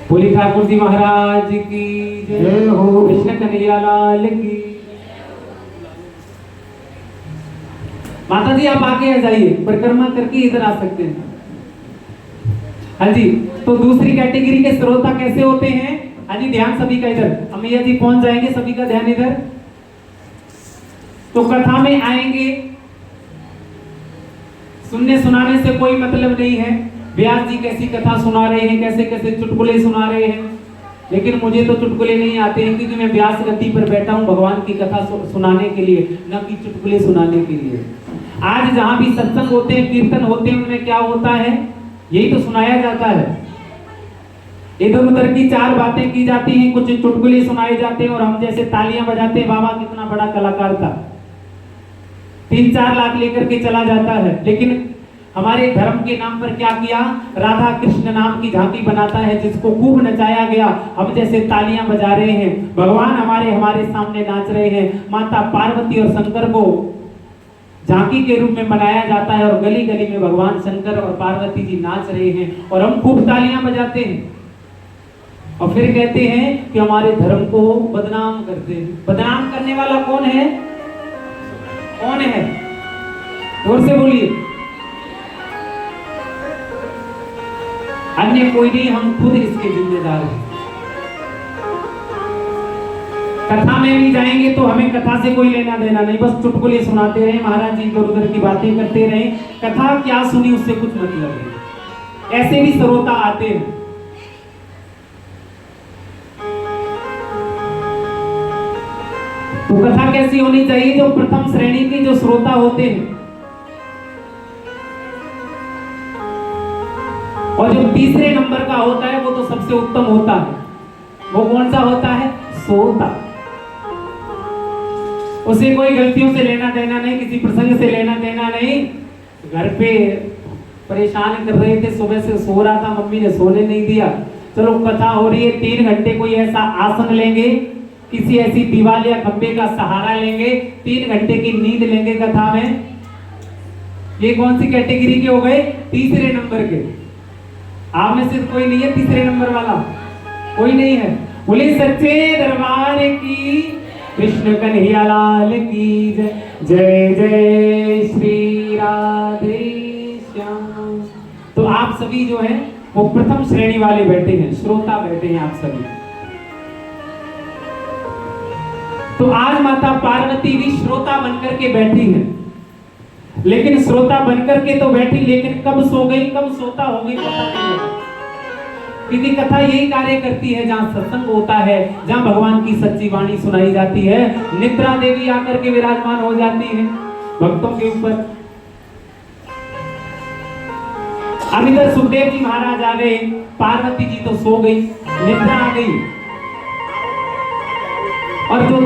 बोली ठाकुर जी महाराज की जय हो, कृष्ण कन्हैया लाल की। माता जी आप आगे आ जाइए, परिक्रमा करके इधर आ सकते हैं। हाँ जी, तो दूसरी कैटेगरी के श्रोता कैसे होते हैं? हाँ जी, ध्यान सभी का इधर, अमिया जी पहुंच जाएंगे, सभी का ध्यान इधर। तो कथा में आएंगे, सुनने सुनाने से कोई मतलब नहीं है। व्यास जी कैसी कथा सुना रहे हैं, कैसे कैसे चुटकुले सुना रहे हैं, लेकिन मुझे तो चुटकुले नहीं आते हैं, क्योंकि मैं व्यास गति पर बैठा हूं भगवान की कथा सुनाने के लिए, न कि चुटकुले सुनाने के लिए। आज जहां भी सत्संग होते हैं, कीर्तन होते हैं, उनमें क्या होता है, यही तो सुनाया जाता है। इधर उधर की 4 बातें की जाती हैं, कुछ चुटकुले सुनाए जाते हैं, और हम जैसे तालियां बजाते हैं, बाबा कितना बड़ा कलाकार था, 3-4 लाख लेकर के चला जाता है। लेकिन हमारे धर्म के नाम पर क्या किया, राधा कृष्ण नाम की झांकी बनाता है, जिसको खूब नचाया गया। हम जैसे तालियां बजा रहे हैं, भगवान हमारे सामने नाच रहे हैं। माता पार्वती और शंकर को झांकी के रूप में मनाया जाता है, और गली गली में भगवान शंकर और पार्वती जी नाच रहे हैं, और हम खूब तालियां बजाते हैं, और फिर कहते हैं कि हमारे धर्म को बदनाम करते हैं। बदनाम करने वाला कौन है, कौन है, जोर से बोलिए। अन्य कोई नहीं, हम खुद इसके जिम्मेदार हैं। कथा में भी जाएंगे तो हमें कथा से कोई लेना देना नहीं, बस चुटकुले सुनाते रहे, महाराज जी इधर उधर की बातें करते रहे, कथा क्या सुनी उससे कुछ मतलब नहीं। ऐसे भी श्रोता आते हैं। तो कथा कैसी होनी चाहिए, जो प्रथम श्रेणी के जो श्रोता होते हैं, और जो तीसरे नंबर का होता है वो तो सबसे उत्तम होता है। वो कौन सा होता है, श्रोता। उसे कोई गलतियों से लेना देना नहीं, किसी प्रसंग से लेना देना नहीं। घर पे परेशान कर रहे थे, सुबह से सो रहा था, मम्मी ने सोने नहीं दिया, चलो कथा हो रही है, 3 घंटे कोई ऐसा आसन लेंगे, किसी ऐसी दीवार या खंबे का सहारा लेंगे, 3 घंटे की नींद लेंगे कथा में। ये कौन सी कैटेगरी के हो गए, तीसरे नंबर के। आप में से कोई नहीं है तीसरे नंबर वाला, कोई नहीं है। बोले सच्चे दरबार की, कृष्ण कन्हैया लाल की जय। जय जय श्री राधे श्याम। तो आप सभी जो हैं वो प्रथम श्रेणी वाले बैठे हैं, श्रोता बैठे हैं आप सभी। तो आज माता पार्वती भी श्रोता बनकर के बैठी है, लेकिन श्रोता बनकर के तो बैठी, लेकिन कब सो गई, कब सोता हो गई पता नहीं है। क्योंकि कथा यही कार्य करती है, जहाँ सत्संग होता है, जहाँ भगवान की सच्ची वाणी सुनाई जाती है, निद्रा देवी आकर के विराजमान हो जाती है। भक्तों के ऊपर। अब इधर सुखदेव जी महाराज आ गए, पार्वती जी तो सो गई, निद्रा आ गई। और जो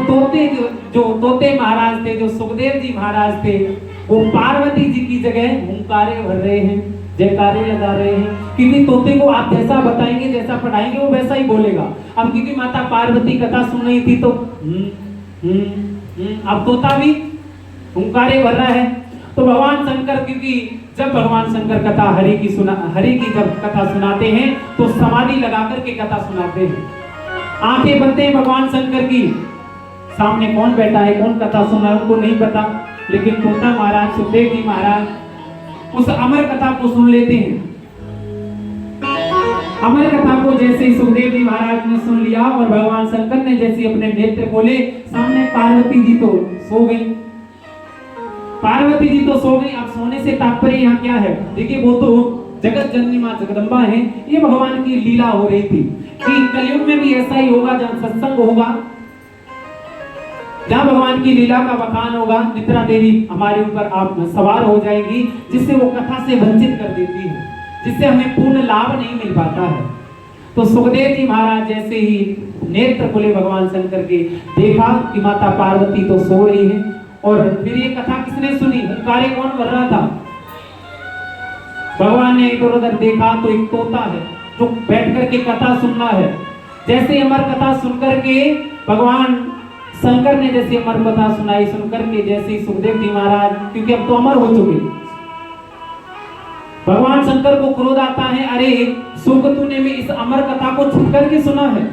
तोते महाराज थे, जो सुखदेव जी महाराज थे, वो पार्वती जी की जगह हुंकारे भर रहे हैं, जयकारे लगा रहे हैं। क्योंकि तोते को आप जैसा बताएंगे, जैसा पढ़ाएंगे, वो वैसा ही बोलेगा। अब क्योंकि माता पार्वती कथा सुन रही थी तो अब तोता भी हुंकारे भर रहा है। तो भगवान शंकर, क्योंकि जब भगवान शंकर कथा हरि की जब कथा सुनाते हैं तो समाधि लगा करके कथा सुनाते हैं। आंखें बंद हैं भगवान शंकर की, सामने कौन बैठा है, कौन कथा सुन रहा है उनको नहीं पता, लेकिन तोता महाराज, सुखदेव जी महाराज उस अमर कथा को सुन लेते हैं। अमर कथा को जैसे ही सुखदेव जी महाराज ने सुन लिया और भगवान शंकर ने जैसे अपने नेत्र खोले, सामने पार्वती जी तो सो गई। पार्वती जी तो सो गई। अब सोने से तात्पर्य यहाँ क्या है? देखिए, वो तो जगत जननी माँ जगदम्बा है। ये भगवान की लीला हो रही थी कि कलयुग में भी ऐसा ही होगा, जहाँ सत्संग होगा, जहाँ भगवान की लीला का बखान होगा, निद्रा देवी हमारे ऊपर आप सवार हो जाएगी, जिससे वो कथा से वंचित कर देती है, जिससे हमें पूर्ण लाभ नहीं मिल पाता है। तो सुखदेव जी महाराज जैसे ही नेत्र खुले भगवान शंकर के, देखा कि माता पार्वती तो सो रही है। और फिर ये कथा किसने सुनी? हुंकारे कौन भर रहा था? भगवान ने इधर उधर देखा तो एक तोता है जो बैठ करके कथा सुनना है। जैसे अमर कथा सुनकर के भगवान शंकर ने जैसे अमर कथा सुनाई, सुनकर के जैसे ही सुखदेव जी महाराज, क्योंकि अब तो अमर हो चुके, भगवान शंकर को क्रोध आता है, अरे सुख, तूने भी इस अमर कथा को छुप करके सुना है,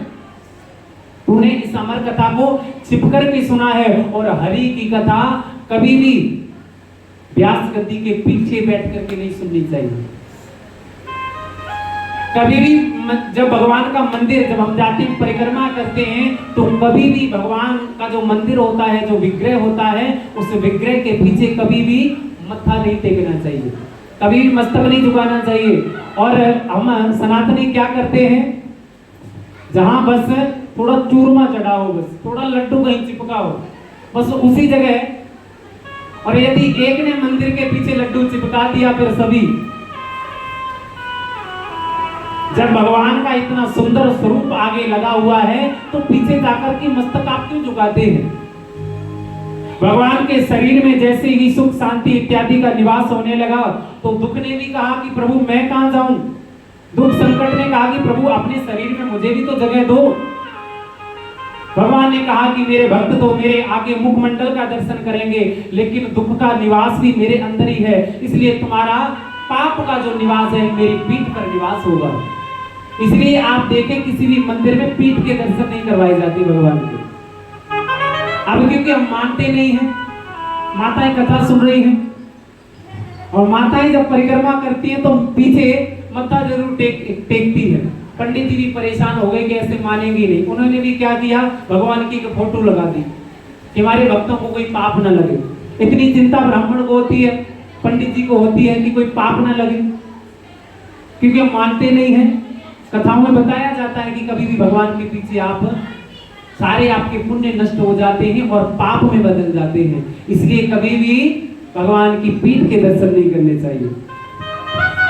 तूने इस अमर कथा को छिप करके सुना है। और हरि की कथा कभी भी व्यास गद्दी के पीछे बैठ करके नहीं सुननी चाहिए। कभी भी जब भगवान का मंदिर, जब हम जाते हैं परिक्रमा करते हैं, तो कभी भी भगवान का जो मंदिर होता है, जो विग्रह होता है, उस विग्रह के पीछे कभी भी मत्था नहीं टेकना चाहिए, कभी भी मस्तक नहीं झुकाना चाहिए। और हम सनातनी क्या करते हैं, जहां बस थोड़ा चूरमा चढ़ा हो, बस थोड़ा लड्डू कहीं चिपका हो, बस उसी जगह, और यदि एक ने मंदिर के पीछे लड्डू चिपका दिया, फिर सभी, जब भगवान का इतना सुंदर स्वरूप आगे लगा हुआ है तो पीछे जाकर के मस्तक आप क्यों झुकाते हैं? भगवान के शरीर में जैसे ही सुख शांति इत्यादि का निवास होने लगा तो दुख ने भी कहा कि प्रभु मैं कहां जाऊं, दुख संकट ने कहा कि प्रभु अपने शरीर में मुझे भी तो जगह दो। भगवान ने कहा कि मेरे भक्त तो मेरे आगे मुखमंडल का दर्शन करेंगे, लेकिन दुख का निवास भी मेरे अंदर ही है, इसलिए तुम्हारा पाप का जो निवास है मेरी पीठ पर निवास होगा। इसलिए आप देखें किसी भी मंदिर में पीठ के दर्शन नहीं करवाए जाते भगवान के। अब क्योंकि हम मानते नहीं हैं, माताएं कथा सुन रही हैं, और माताएं जब परिक्रमा करती हैं तो पीछे मत्था जरूर टेकती है। पंडित जी भी परेशान हो गए कि ऐसे मानेंगे नहीं। उन्होंने भी क्या किया, भगवान की फोटो लगा दी कि हमारे भक्तों को कोई पाप न लगे। इतनी चिंता ब्राह्मण को होती है, पंडित जी को होती है कि कोई पाप न लगे, क्योंकि हम मानते नहीं हैं। कथाओं में बताया जाता है कि कभी भी भगवान के पीछे आप, सारे आपके पुण्य नष्ट हो जाते हैं और पाप में बदल जाते हैं, इसलिए कभी भी भगवान की पीठ के दर्शन नहीं करने चाहिए।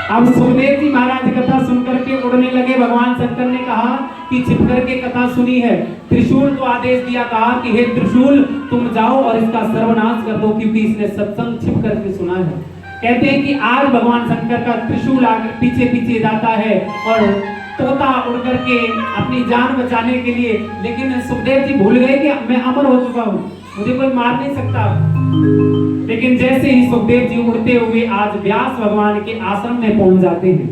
अब सुखदेव जी महाराज कथा सुनकर के उड़ने लगे। भगवान शंकर ने कहा कि छिप करके कथा सुनी है, त्रिशूल को आदेश दिया, कहा कि हे त्रिशूल तुम जाओ और इसका सर्वनाश कर दो, क्योंकि इसने सत्संग छिप करके सुना है। कहते हैं कि आज भगवान शंकर का त्रिशूल आकर पीछे पीछे जाता है और तोता उड़ करके अपनी जान बचाने के लिए, लेकिन सुखदेव जी भूल गए कि मैं अमर हो चुका हूँ, मुझे कोई मार नहीं सकता। लेकिन जैसे ही सुखदेव जी उड़ते हुए आज व्यास भगवान के आश्रम में पहुंच जाते हैं।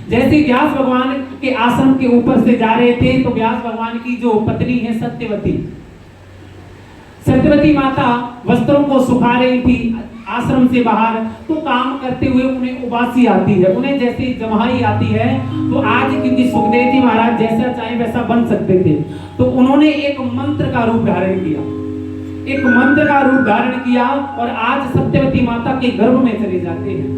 जैसे व्यास भगवान के आश्रम के ऊपर से जा रहे थे तो व्यास भगवान की जो पत्नी है सत्यवती माता वस्त्रों को सुखा रही थी आश्रम से बाहर। तो काम करते हुए उन्हें उबासी आती है, उन्हें जैसे जमाई आती है। तो आज क्योंकि सुखदेव जी महाराज जैसा चाहे वैसा बन सकते थे, तो उन्होंने एक मंत्र का रूप धारण किया, एक मंत्र का रूप धारण किया और आज सत्यवती माता के गर्भ में चले जाते हैं।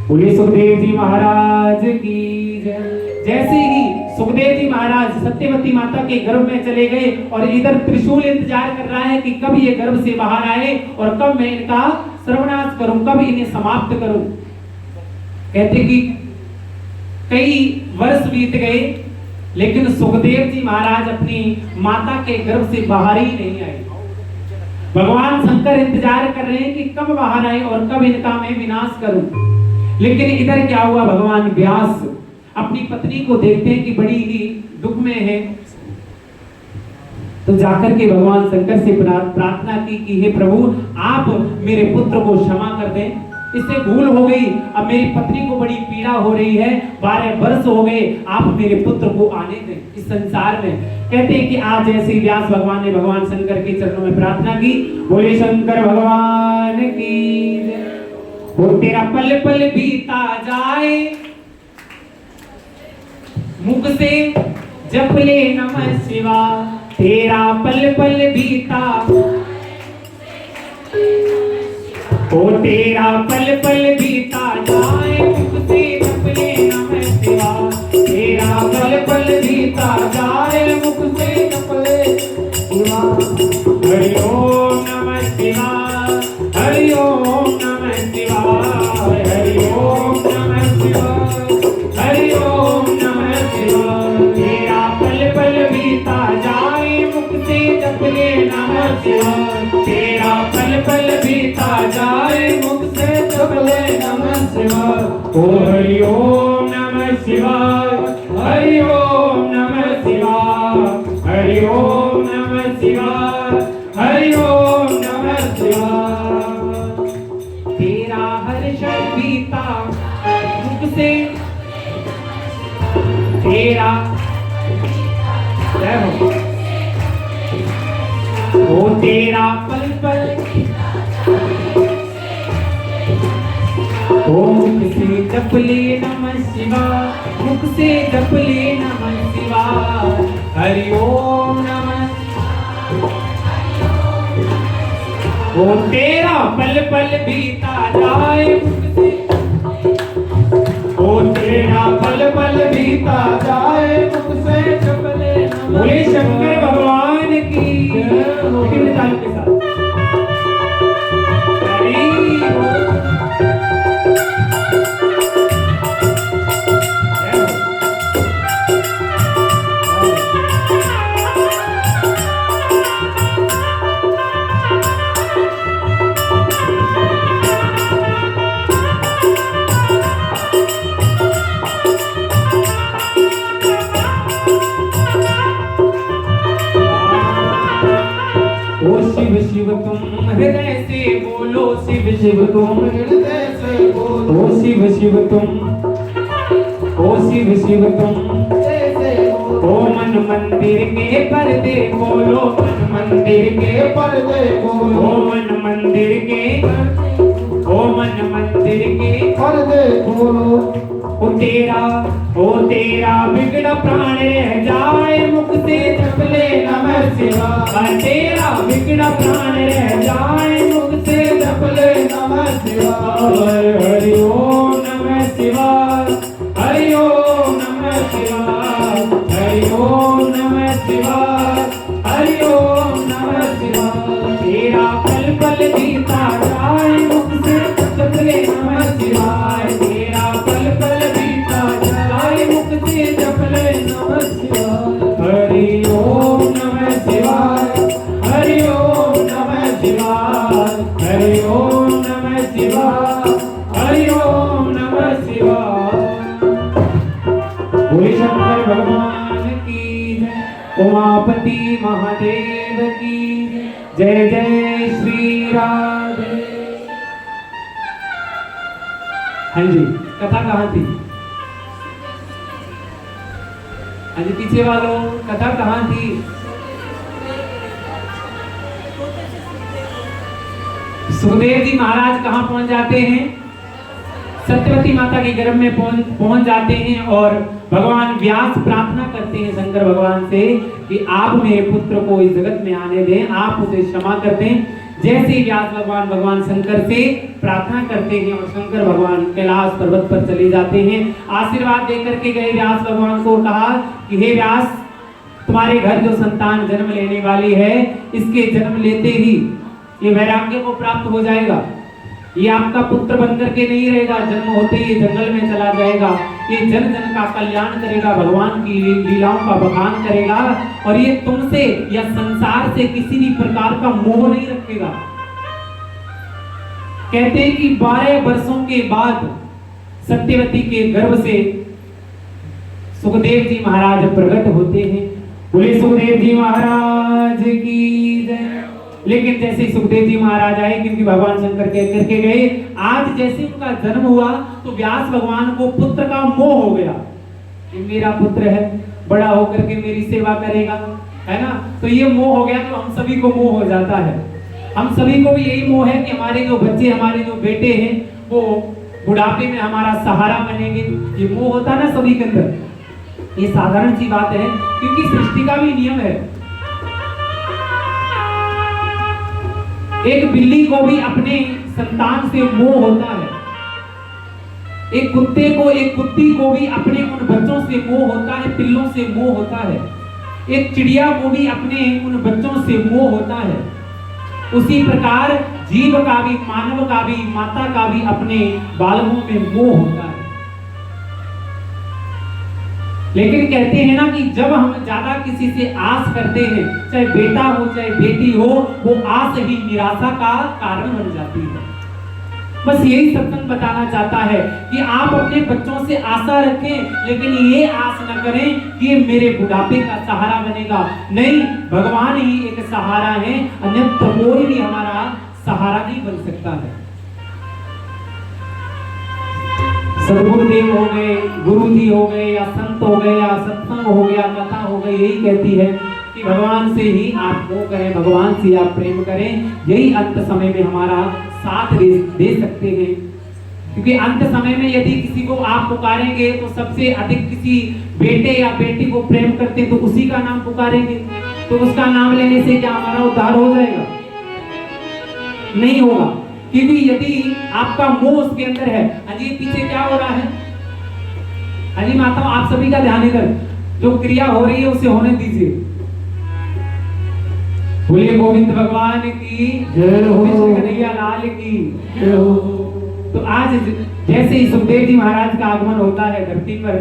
बोले सुखदेव जी महाराज की जय। जैसे ही सुखदेव जी महाराज सत्यवती माता के गर्भ में चले गए और इधर त्रिशूल इंतजार कर रहा है कि कब ये गर्भ से बाहर आए और कब मैं इनका सर्वनाश करूं, कब इन्हें समाप्त करूं। कहते कि कई वर्ष बीत गए लेकिन सुखदेव जी महाराज अपनी माता के गर्भ से बाहर ही नहीं आए। भगवान शंकर इंतजार कर रहे हैं कि कब बाहर आए और कब इनका मैं विनाश करूं। लेकिन इधर क्या हुआ, भगवान व्यास अपनी पत्नी को देखते हैं कि बड़ी ही दुख में है, तो जाकर के भगवान शंकर से प्रार्थना की कि हे प्रभु आप मेरे पुत्र को क्षमा कर दें, इससे भूल हो गई, अब मेरी पत्नी को बड़ी पीड़ा हो रही है, 12 वर्ष हो गए, आप मेरे पुत्र को आने दें इस संसार में। कहते हैं कि आज ऐसे व्यास भगवान ने भगवान शंकर के चरणों में प्रार्थना की। बोले शंकर भगवान की जय। वो तेरा पल पल बीता जाए, मुख से जप ले नमः शिवाय, तेरा पल पल बीता, ओ तेरा पल पल बीता जाए, मुख से जप ले नमः शिवाय, तेरा पल पल बीता जाए, मुख से जप ले शिवाय। हरि ओम नमः शिवाय, हरि ओम नमः शिवाय, हरि ओम नमः शिवाय, हरि ओम नमः शिवाय। तेरा पल पल बीता जाए, मुख से जप ले नमः शिवाय, तेरा पल पल बीता जाए, मुख से जप ले नमः शिवाय। ओ हरि ओम नमः शिवाय, हरि ओम नमः शिवाय, हरि ओम नमः शिवाय, हरि ओम नमः शिवाय। तेरा हर्ष बीता, मुख से तेरा जय हो, ओ तेरा पल पल, ओ मुख से जप ले नमः शिवाय, मुख से जप ले नमः शिवाय, हरि ओम नमः। ओ तेरा पल पल बीता जाए, मुख से, ओ तेरा पल पल बीता जाए, मुख से जप ले नमः। बोले शंकर भगवान की कितने ताली के साथ शिव तुम हृदय से बोलो, शिव शिव तुम हृदय से बोलो, ओ शिव शिव तुम, ओ शिव शिव तुम ओ मन मंदिर के पर्दे खोलो, मन मंदिर के पर्दे खोलो, ओ मन मंदिर के, ओ मन मंदिर के पर्दे खोलो। ओ तेरा बिगड़ा प्राण रह जाए, मुख से जप ले नमः शिवाय, तेरा बिगड़ा प्राण रह जाए, मुख से जप ले नमः शिवाय। हरि ओम नमः शिवाय, हरि ओम नमः शिवाय, हरि ओम नमः शिवाय, हरि ओम नमः शिवाय। तेरा पल पल बीता जाए, मुख से जप ले नमः शिवाय, तेरा पल पल बीता जाए, मुख से जप ले नमः शिवाय। हरि ओम नमः शिवाय, हरि ओम नमः शिवाय, हरि ओम नमः शिवाय, हरि ओम नमः शिवाय। बोले शंकर भगवान की जय, उमापति महादेव की जय, जय श्री राधे। हाँ जी, कथा कहाँ थी? हाँ जी, पीछे वालों, कथा कहाँ थी? सुखदेव जी महाराज कहाँ पहुंच जाते हैं? सत्यवती माता के गर्भ में पहुंच जाते हैं और भगवान व्यास प्रार्थना करते हैं शंकर भगवान से कि आप मेरे पुत्र को इस जगत में आने दें, आप उसे क्षमा कर दें। जैसे व्यास भगवान भगवान शंकर से प्रार्थना करते हैं और शंकर भगवान कैलाश पर्वत पर चले जाते हैं। आशीर्वाद देकर के गए व्यास भगवान को, कहा कि हे व्यास, तुम्हारे घर जो संतान जन्म लेने वाली है, इसके जन्म लेते ही ये वैराग्य को प्राप्त हो जाएगा। ये आपका पुत्र बनकर के नहीं रहेगा, जन्म होते ही जंगल में चला जाएगा। ये जन जन का कल्याण करेगा, भगवान की लीलाओं का बखान करेगा, और ये तुमसे या संसार से किसी भी प्रकार का मोह नहीं रखेगा। कहते हैं कि 12 वर्षों के बाद सत्यवती के गर्भ से सुखदेव जी महाराज प्रकट होते हैं। बोले सुखदेव जी महाराज की जय। लेकिन जैसे सुखदेव जी महाराज आए, क्योंकि भगवान शंकर कह करके गए, आज जैसे उनका जन्म हुआ तो व्यास भगवान को पुत्र का मोह हो गया कि मेरा पुत्र है, बड़ा होकर के मेरी सेवा करेगा, है ना। तो ये मोह हो गया, तो हम सभी को मोह हो जाता है। हम सभी को भी यही मोह है कि हमारे जो बच्चे, हमारे जो बेटे हैं, वो बुढ़ापे में हमारा सहारा बनेंगे। ये मोह होता है ना सभी के अंदर, ये साधारण सी बात है, क्योंकि सृष्टि का भी नियम है। एक बिल्ली को भी अपने संतान से मोह होता है। एक कुत्ते को, एक कुत्ती को भी अपने उन बच्चों से मोह होता है, पिल्लों से मोह होता है। एक चिड़िया को भी अपने उन बच्चों से मोह होता है। उसी प्रकार जीव का भी, मानव का भी, माता का भी अपने बालकों में मोह होता है। लेकिन कहते हैं ना कि जब हम ज्यादा किसी से आस करते हैं, चाहे बेटा हो चाहे बेटी हो, वो आस ही निराशा का कारण बन जाती है। बस यही सत्संग बताना चाहता है कि आप अपने बच्चों से आशा रखें, लेकिन ये आस न करें कि ये मेरे बुढ़ापे का सहारा बनेगा। नहीं, भगवान ही एक सहारा है, अन्यथा कोई भी हमारा सहारा नहीं बन सकता है। सदगुरुदेव हो गए, गुरु जी हो गए, या संत हो गए, या सत्संग हो गया, कथा हो गई, यही कहती है कि भगवान से ही आप मोह करें, भगवान से आप प्रेम करें। यही अंत समय में हमारा साथ दे सकते हैं। क्योंकि अंत समय में यदि किसी को आप पुकारेंगे तो सबसे अधिक किसी बेटे या बेटी को प्रेम करते तो उसी का नाम पुकारेंगे, तो उसका नाम लेने से क्या हमारा उद्धार हो जाएगा? नहीं होगा। क्योंकि यदि आपका मोह उसके अंदर है, अजी पीछे क्या हो रहा है, अजी माताओं आप सभी का ध्यान इधर, जो क्रिया हो रही है उसे होने दीजिए। बोलिए गोविंद भगवान की जय हो, कृष्ण कन्हैया लाल की जय हो। तो आज जैसे ही सुखदेव जी महाराज का आगमन होता है धरती पर,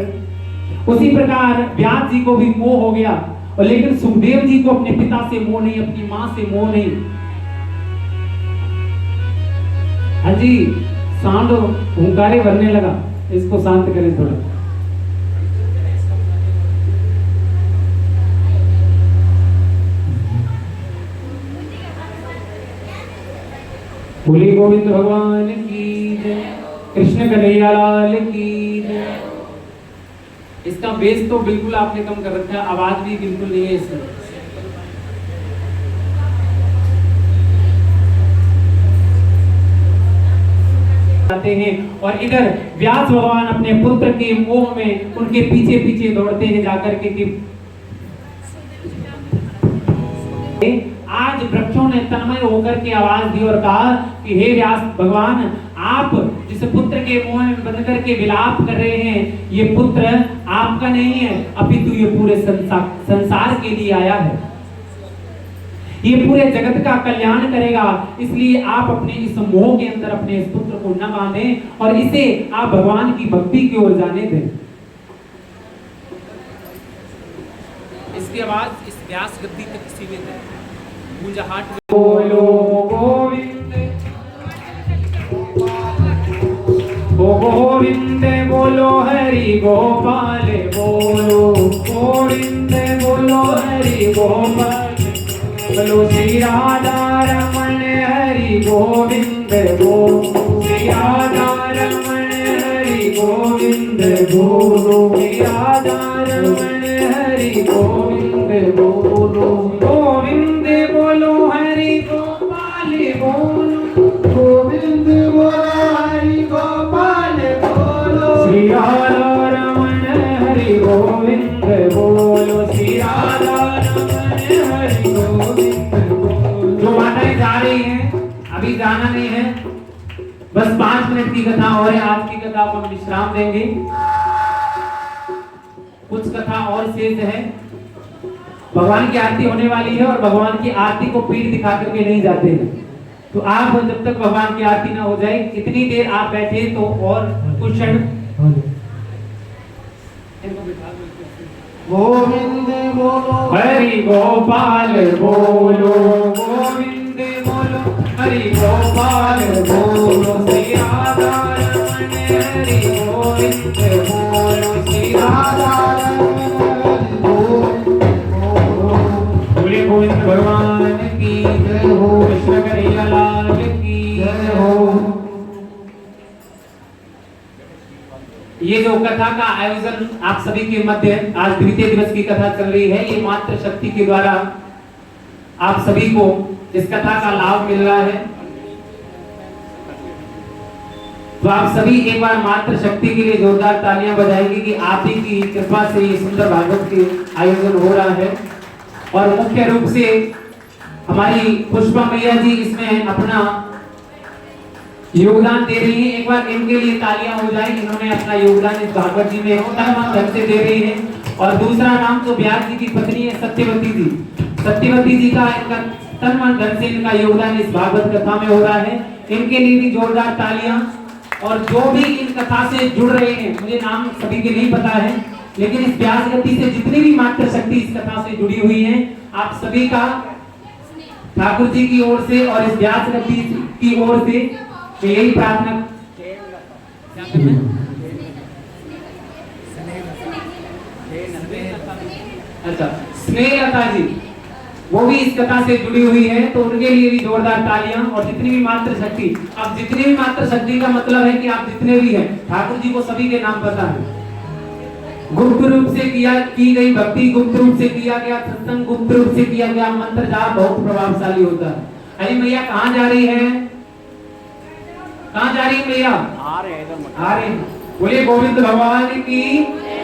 उसी प्रकार व्यास जी को भी मोह हो गया। और लेकिन सुखदेव जी को अपने पिता से मोह नहीं, अपनी मां से मोह नहीं। हाँ जी, सांड हुंकारे भरने लगा, इसको शांत करें थोड़ा। बोलिए गोविंद भगवान की जय, कृष्ण कन्हैया लाल की जय। इसका बेस तो बिल्कुल आपने कम कर रखा है, आवाज भी बिल्कुल नहीं है इसमें। हैं और इधर व्यास भगवान अपने पुत्र के मोह में उनके पीछे पीछे दौड़ते हैं जाकर के कि आज वृक्षों ने तन्मय होकर के आवाज दी और कहा कि हे व्यास भगवान, आप जिस पुत्र के मोह में बंध करके विलाप कर रहे हैं, ये पुत्र आपका नहीं है, अपितु ये पूरे संसार के लिए आया है, ये पूरे जगत का कल्याण करेगा। इसलिए आप अपने इस मोह के अंदर अपने इस पुत्र को न बांधें और इसे आप भगवान की भक्ति की ओर जाने दें। इसकी आवाज इस व्यास गद्दी तक सीमित है। गुंजाहाट बोलो गोविंद, ओ गोविंद बोलो हरि गोपाल, बोलो गोविंद बोलो हरि गोपाल, बोलो श्री राधा रमण हरि गोविंद बोलो, श्री राधा रमण हरि गोविंद बोलो, श्री राधा रमण हरि गोविंद बोलो, गोविंद बोलो हरि गोपाल बोलो, गोविंद बोलो हरि गोपाल बोलो, श्री राधा रमण हरि गोविंद बोलो, श्री राधा रमण हरि गोविंद। जो माताएं जा रही हैं गाना नहीं है, बस 5 मिनट की कथा और है। आज की कथा को हम विश्राम देंगे, कुछ कथा और शेष है। भगवान की आरती होने वाली है और भगवान की आरती को पीठ दिखा करके नहीं जाते हैं, तो आप जब तक भगवान की आरती ना हो जाए इतनी देर आप बैठे तो और कुछ क्षण गोविंद बोलो हरि गोपाल बोलो, गोविंद बोलो हरि गोपाल बोलो, श्री राधा रमण हरि गोविंद बोलो, श्री राधा रमण बोले गोविंद भगवान की जय हो, कृष्ण कन्हैया लाल की जय हो। ये जो कथा का आयोजन आप सभी के मध्य आज द्वितीय दिवस की कथा चल रही है, ये मात्र शक्ति के द्वारा आप सभी को इस कथा का लाभ मिल रहा है। तो आप सभी एक बार मात्र शक्ति के लिए जोरदार तालियां बजाएंगे कि आप ही की कृपा से ये सुंदर भागवत के आयोजन हो रहा है। और मुख्य रूप से हमारी पुष्पा मैया जी इसमें अपना योगदान दे रही है। एक बार इनके लिए तालियां हो जाए, इन्होंने अपना योगदान इस भागवत जी में तन से दे रही है। और दूसरा नाम तो व्यास जी की पत्नी है सत्यवती जी, सत्यवती जी का इनका तन मन धन से इनका योगदान इस भागवत कथा में हो रहा है। इनके लिए भी जोरदार तालियां। और जो भी इन कथा से जुड़ रहे हैं, मुझे नाम सभी के नहीं पता है, लेकिन इस व्यास गति से जितनी भी मात्र शक्ति इस कथा से जुड़ी हुई है, आप सभी का ठाकुर जी की ओर से और इस व्यास गति की ओर से यही प्रार्थना। अच्छा, स्नेहलता जी वो भी इस कथा से जुड़ी हुई है, तो उनके लिए भी जोरदार तालियां। और जितनी भी मात्र शक्ति, अब जितनी भी मात्र शक्ति का मतलब है कि आप जितने भी हैं, ठाकुर जी को सभी के नाम पता है। गुप्त रूप से की गई भक्ति, गुप्त रूप से किया गया सत्संग, गुप्त रूप से किया गया मंत्र जाप बहुत प्रभावशाली होता है। अरे मैया कहाँ जा रही है, कहाँ जा रही है मैया? आ रहे हैं। बोले गोविंद भगवान की।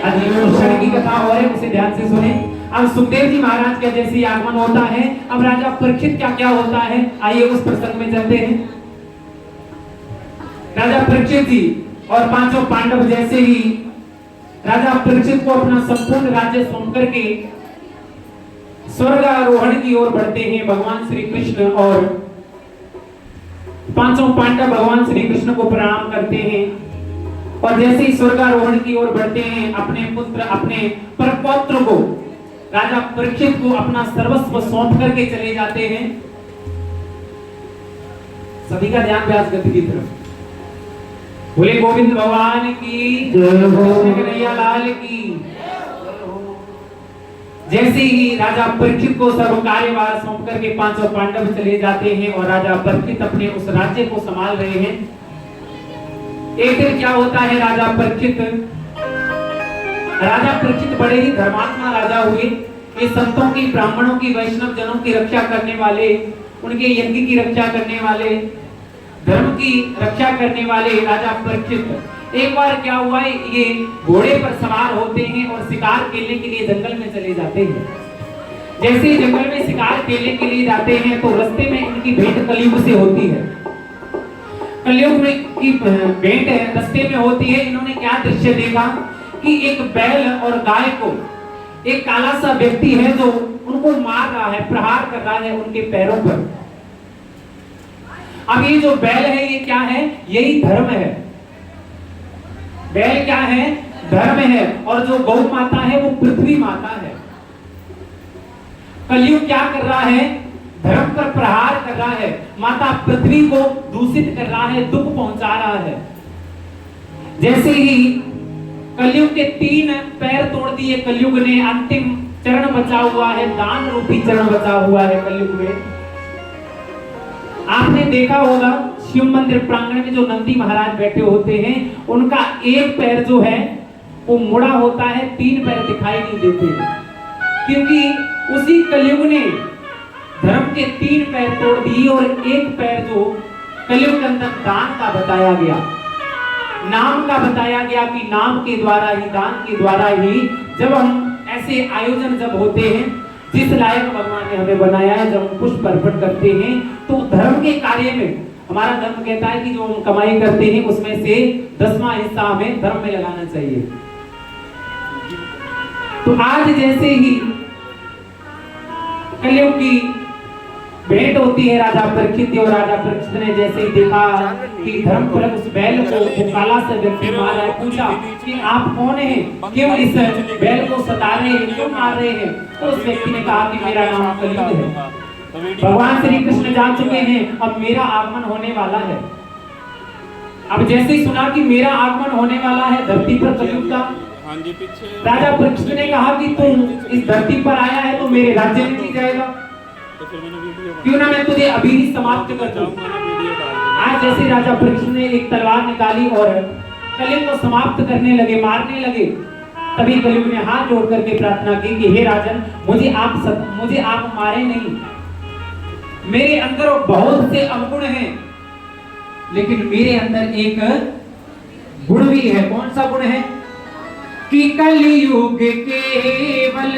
अधिवेशन की कथा हो है, उसे ध्यान से सुने। अब सुखदेव जी महाराज का जैसे आगमन होता है, अब राजा परीक्षित क्या क्या होता है, आइए उस प्रसंग में चलते हैं। राजा परीक्षित जी और 5 पांडव जैसे ही राजा परीक्षित को अपना संपूर्ण राज्य सौंप करके स्वर्ग आरोहण की ओर बढ़ते हैं भगवान श्री कृष्ण। और 5 पांडव भगवान श्री कृष्ण को प्रणाम करते हैं और जैसे ही स्वर्गारोहण की ओर बढ़ते हैं, अपने पुत्र अपने परपौत्र को राजा परीक्षित को अपना सर्वस्व सौंप करके चले जाते हैं। सभी का ध्यान व्यास गति की तरफ। बोले गोविंद भगवान की जय हो, कन्हैया लाल की। जैसे ही राजा परीक्षित को सर्व कार्यभार सौंप करके 5 पांडव चले जाते हैं और राजा परीक्षित अपने उस राज्य को संभाल रहे हैं। एक दिन क्या होता है, राजा परीक्षित बड़े ही धर्मात्मा राजा हुए। ये संतों की, ब्राह्मणों की, वैष्णव जनों की रक्षा करने वाले, उनके यज्ञ की रक्षा करने वाले, धर्म की रक्षा करने वाले राजा परीक्षित। एक बार क्या हुआ, ये घोड़े पर सवार होते हैं और शिकार खेलने के लिए जंगल में चले जाते हैं। जैसे ही जंगल में शिकार खेलने के लिए जाते हैं तो रास्ते में इनकी भेंट कलयुग से होती है। कलयुग में की भेंट है, रास्ते में होती है। इन्होंने क्या दृश्य देखा कि एक बैल और गाय को एक काला सा व्यक्ति है जो उनको मार रहा है, प्रहार कर रहा है उनके पैरों पर। अब ये जो बैल है ये क्या है, यही धर्म है। बैल क्या है, धर्म है। और जो गौ माता है वो पृथ्वी माता है। कलयुग क्या कर रहा है, धर्म पर प्रहार कर रहा है, माता पृथ्वी को दूषित कर रहा है, दुख पहुंचा रहा है। जैसे ही कलयुग के 3 पैर तोड़ दिए कलयुग ने, अंतिम चरण बचा हुआ है, दान रूपी चरण बचा हुआ है कलयुग में। आपने देखा होगा शिव मंदिर प्रांगण में जो नंदी महाराज बैठे होते हैं, उनका एक पैर जो है वो मुड़ा होता है, 3 पैर दिखाई नहीं देते, क्योंकि उसी कलयुग ने धर्म के 3 पैर तोड़ दिए और एक पैर जो कलयुग के अंदर दान का बताया गया, नाम का बताया गया कि नाम के द्वारा ही, दान के द्वारा ही जब हम ऐसे आयोजन जब होते हैं, जिस लायक भगवान ने हमें बनाया है, जब हम पुष्प अर्पण करते हैं तो धर्म के कार्य में हमारा धर्म कहता है कि जो हम कमाई करते हैं उसमें से 10वां हिस्सा हमें धर्म में लगाना चाहिए। तो आज जैसे ही कलयुग की भेंट होती है राजा परीक्षित, और राजा परीक्षित ने जैसे ही देखा कि धर्मपरक उस बैल को काला से व्यक्ति मार रहा है, पूछा कि आप कौन हैं, क्यों इस बैल को सता रहे हैं, क्यों मार रहे हैं? तो उस व्यक्ति ने कहा कि मेरा नाम कलयुग है, भगवान श्री कृष्ण जान चुके हैं, अब मेरा आगमन होने वाला है। अब जैसे ही सुना कि मेरा आगमन होने वाला है धरती पर कलयुग का, राजा परीक्षित ने कहा कि तुम इस धरती पर आया है तो मेरे राज्य में नहीं जाएगा, क्यों ना मैं तुझे अभी ही समाप्त कर दूं। आज जैसे राजा परीक्षित ने एक तलवार निकाली और कलयुग को समाप्त करने लगे, मारने लगे, तभी कलयुग ने हाथ जोड़ करके प्रार्थना की कि हे राजन, मुझे आप मारे नहीं, मेरे अंदर बहुत से अवगुण हैं, लेकिन मेरे अंदर एक गुण भी है। कौन सा गुण है? कि कलयुग केवल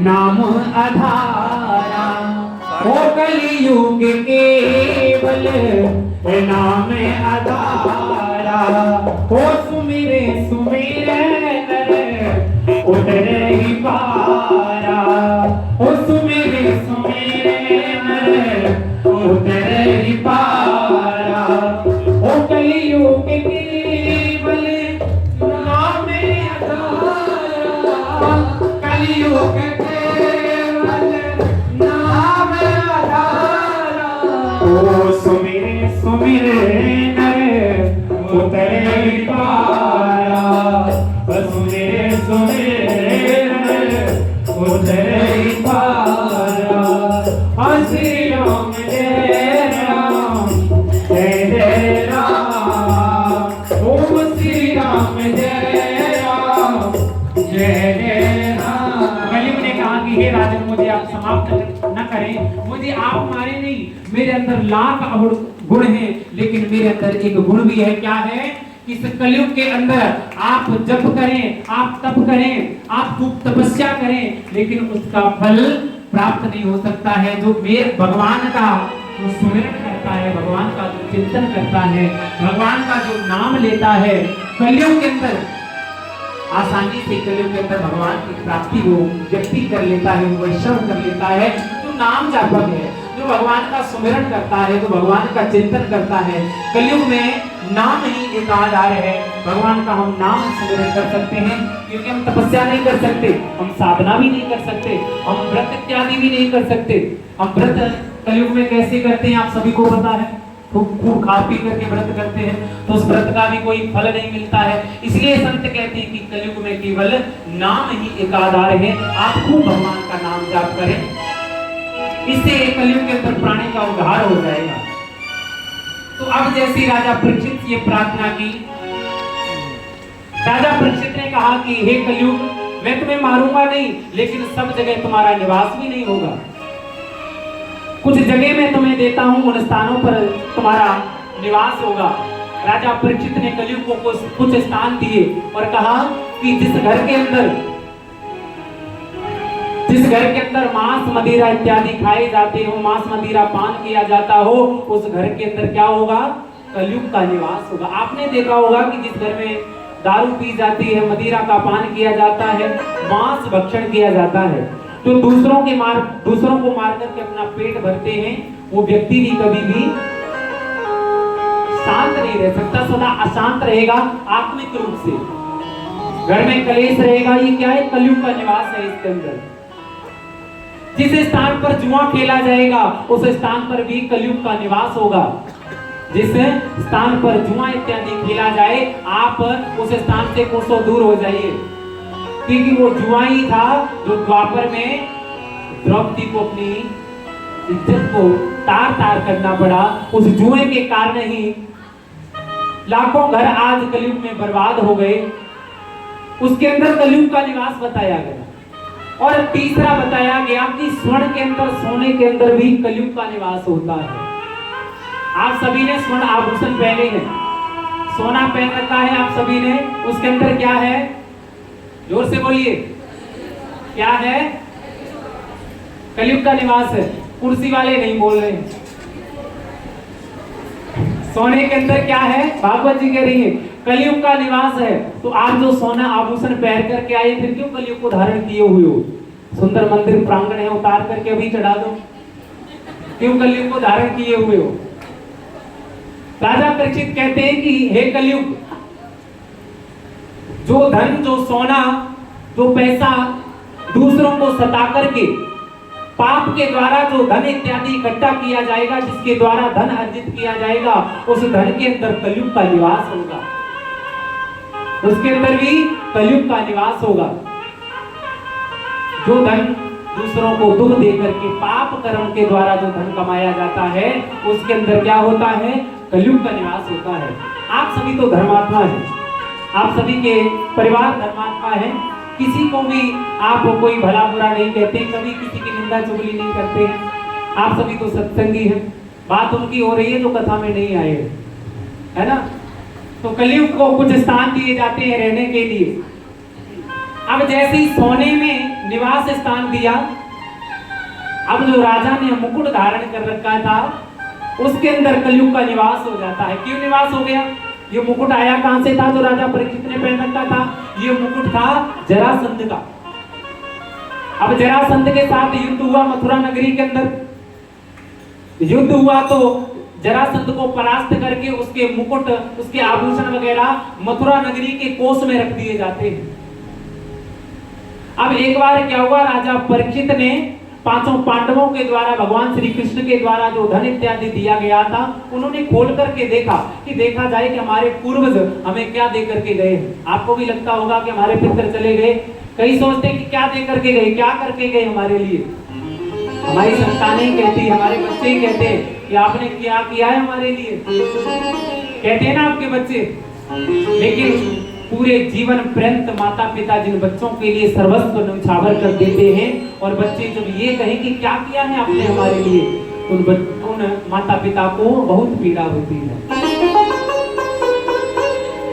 नाम आधारा, ओ कलयुग केवल नाम आधारा, ओ सुमिरे सुमिरे नर उतरे ही पारा, ओ सुमिरे सुमिरे नर उतरे ही पारा, ओ कलयुग केवल नाम आधारा, कलयुग सुमिरे सुमिरे नर उतरे पारा, सुमिरे सुमिरे नर उतरे पारा। श्री राम जय राम जय जय राम, ओम श्री राम जय राम जय जय राम। कलयुग ने कहा कि हे राजन, मुझे आप समाप्त न करें, मुझे आप मारे नहीं, मेरे अंदर लाख गुण हैं, लेकिन मेरे अंदर एक गुण भी है। क्या है? इस कलयुग के अंदर आप जप करें, आप तप करें, आप खूब तपस्या करें, लेकिन उसका फल प्राप्त नहीं हो सकता है। जो मेरे भगवान का जो सुमिरन करता है, भगवान का जो चिंतन करता है, भगवान का जो नाम लेता है, कलयुग के अंदर आसानी से कलयुग के अंदर भगवान की प्राप्ति वो व्यक्ति कर लेता है, वो वैष्णव कर लेता है। जो नाम जापक है, जो भगवान का सुमिरन करता है, जो भगवान का चिंतन करता है, कलयुग में नाम ही एक आधार है। भगवान का हम नाम सुमिरन कर सकते हैं, क्योंकि हम तपस्या नहीं कर सकते, हम साधना भी नहीं कर सकते, हम व्रत इत्यादि भी नहीं कर सकते। हम व्रत कलयुग में कैसे करते हैं आप सभी को पता है, खूब खा पी करके व्रत करते हैं, तो उस व्रत का भी कोई फल नहीं मिलता है। इसलिए संत कहते हैं कि कलयुग में केवल नाम ही एक आधार है। आप खूब भगवान का नाम जाप करें, इससे कलयुग के अंदर प्राणी का उद्धार हो जाएगा। तो अब जैसे राजा परीक्षित ये प्रार्थना की, राजा परीक्षित ने कहा कि हे कलयुग, मैं तुम्हें मारूंगा नहीं, लेकिन सब जगह तुम्हारा निवास भी नहीं होगा। कुछ जगह मैं तुम्हें देता हूं, उन स्थानों पर तुम्हारा निवास होगा। राजा परीक्षित ने कलयुग को कुछ स्थान दिए और कहा कि जिस घर के अंदर मांस मदिरा इत्यादि खाए जाते हो, मांस मदिरा पान किया जाता हो, उस घर के अंदर क्या होगा? कलयुग का निवास होगा। आपने देखा होगा कि जिस घर में दारू पी जाती है, मदिरा का पान किया जाता है, मांस भक्षण किया जाता है, तो दूसरों को मार करके अपना पेट भरते हैं, वो व्यक्ति भी कभी भी शांत नहीं रह सकता, सदा अशांत रहेगा आत्मिक रूप से। घर में कलेश रहेगा, ये क्या है? कलयुग का निवास है इसके अंदर। जिस स्थान पर जुआ खेला जाएगा, उस स्थान पर भी कलयुग का निवास होगा। जिस स्थान पर जुआ इत्यादि खेला जाए, आप उस स्थान से कोसों दूर हो जाइए, क्योंकि वो जुआ ही था जो द्वापर में द्रौपदी को अपनी इज्जत को तार तार करना पड़ा। उस जुए के कारण ही लाखों घर आज कलयुग में बर्बाद हो गए। उसके अंदर कलयुग का निवास बताया गया। और तीसरा बताया गया कि स्वर्ण के अंदर, सोने के अंदर भी कलयुग का निवास होता है। आप सभी ने स्वर्ण आभूषण पहने हैं, सोना पहन रखा है आप सभी ने, उसके अंदर क्या है? जोर से बोलिए, क्या है? कलयुग का निवास है। कुर्सी वाले नहीं बोल रहे हैं। सोने के अंदर क्या है? भागवत जी कह रही है कलयुग का निवास है। तो आप जो सोना आभूषण पहन करके आए, फिर क्यों कलयुग को धारण किए हुए हो? सुंदर मंदिर प्रांगण है, उतार करके अभी चढ़ा दो, क्यों कलयुग को धारण किए हुए हो? राजा परीक्षित कहते हैं कि हे कलयुग, जो धन, जो सोना, जो पैसा दूसरों को सता करके पाप के द्वारा जो धन इत्यादि इकट्ठा किया जाएगा, जिसके द्वारा धन अर्जित किया जाएगा, उस धन के अंदर कलयुग का निवास होगा, उसके अंदर भी कलयुग का निवास होगा। जो धन दूसरों को दुख दे करके पाप कर्म के द्वारा जो धन कमाया जाता है, उसके अंदर क्या होता है? कलयुग का निवास होता है। आप सभी तो धर्मात्मा हैं, आप सभी के परिवार धर्मात्मा हैं, किसी को भी आप कोई भला बुरा नहीं कहते, कभी किसी की निंदा चुगली नहीं करते हैं, आप सभी तो सत्संगी हैं। बात उनकी हो रही है जो कथा में नहीं आए, है ना? तो कलयुग को कुछ स्थान दिए जाते हैं रहने के लिए। अब जैसे ही सोने में निवास स्थान दिया, अब जो राजा ने मुकुट धारण कर रखा था, उसके अंदर कलयुग का निवास हो जाता है। क्यों निवास हो गया? ये मुकुट आया कहां से था जो राजा परीक्षित ने पहन रखा था? ये मुकुट था जरासंध का। अब जरासंध के साथ युद्ध हुआ मथुरा नगरी के अंदर। युद्ध हुआ तो जरासंध को परास्त करके उसके मुकुट, उसके आभूषण वगैरह मथुरा नगरी के कोष में रख दिए जाते हैं। अब एक बार क्या हुआ, राजा परीक्षित ने पांचों पांडवों के द्वारा भगवान श्री कृष्ण के द्वारा जो धन इत्यादि दिया गया था, उन्होंने खोल करके देखा कि देखा जाए कि हमारे पूर्वज हमें क्या दे करके गए। आपको भी लगता होगा कि हमारे पितर चले गए, कई सोचते कि क्या दे करके गए, क्या करके गए हमारे लिए। हमारी संतानें कहती, हमारे बच्चे ही कहते हैं कि आपने क्या किया है हमारे लिए, कहते हैं ना आपके बच्चे। लेकिन पूरे जीवन पर्यंत माता पिता जिन बच्चों के लिए सर्वस्व न्यौछावर कर देते हैं, और बच्चे जब ये कहें कि क्या किया है आपने हमारे लिए, उन माता पिता को बहुत पीड़ा होती है।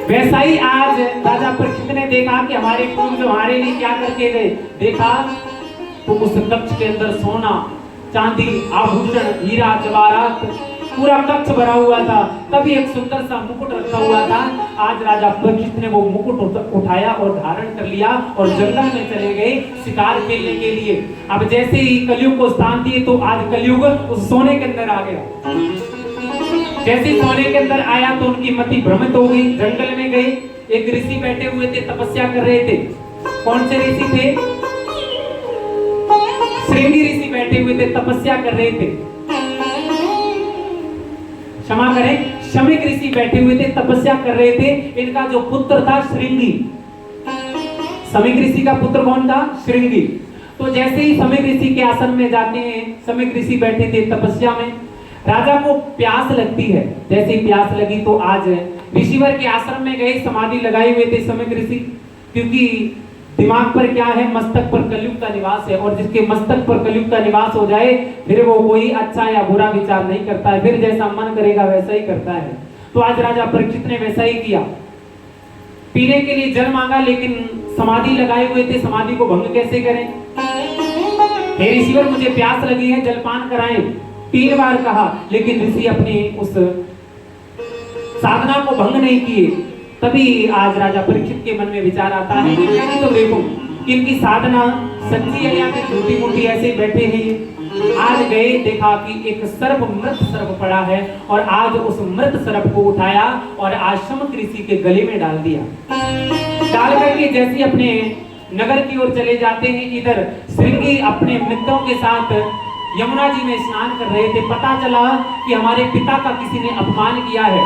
वैसा ही आज राजा परीक्षित ने देखा कि हमारे पूर्वज हमारे लिए क्या करके गए। देखा तो उस कक्ष के अंदर सोना, चांदी, आभूषण, हीरा जवाहरात पूरा कक्ष भरा हुआ था। तभी एक सुंदर सा मुकुट रखा हुआ था। आज राजा परीक्षित ने वो मुकुट उठाया और धारण कर लिया और जंगल में चले गए शिकार खेलने के लिए। अब जैसे ही कलयुग को स्थान दिए तो आज कलयुग उस सोने के अंदर आ गया। जैसे सोने के अंदर आया तो उनकी मति भ्रमित हो गई, जंगल में गए। एक ऋषि बैठे हुए थे, तपस्या कर रहे थे। कौन से ऋषि थे? श्रृंगी ऋषि बैठे हुए थे, तपस्या कर रहे थे। क्षमा करें, शमिक ऋषि बैठे हुए थे, तपस्या कर रहे थे। इनका जो पुत्र था श्रृंगी, शमिक ऋषि का पुत्र कौन था? श्रृंगी। तो जैसे ही शमिक ऋषि के आसन में जाते हैं, शमिक ऋषि बैठे थे तपस्या में, राजा को प्यास लगती है। जैसे ही प्यास लगी तो आज ऋषिवर के आश्रम में गए, समाधि लगाए हुए थे शमिक ऋषि, क्योंकि दिमाग पर क्या है? मस्तक पर कलयुग का निवास है, और जिसके मस्तक पर कलयुग का निवास हो जाए फिर वो कोई अच्छा या बुरा विचार नहीं करता है, फिर जैसा मन करेगा वैसा ही करता है। तो आज राजा परीक्षित ने वैसा ही किया। पीने के लिए जल मांगा, लेकिन समाधि लगाए हुए थे, समाधि को भंग कैसे करें? हे ऋषिवर, मुझे प्यास लगी है, जलपान कराएं। 3 बार कहा, लेकिन ऋषि अपनी उस साधना को भंग नहीं किए। तभी आज राजा परीक्षित के मन में विचार आता है कि तो देखो इनकी साधना सच्ची है या फिर झूठी मूठी ऐसे बैठे हैं। आज गए, देखा कि एक सर्प, मृत सर्प पड़ा है, और आज उस मृत सर्प को उठाया और आश्रम ऋषि के गले में डाल दिया। डाल करके जैसे अपने नगर की ओर चले जाते हैं, इधर श्रृंगी अपने मित्रों के साथ यमुना जी में स्नान कर रहे थे। पता चला कि हमारे पिता का किसी ने अपमान किया है।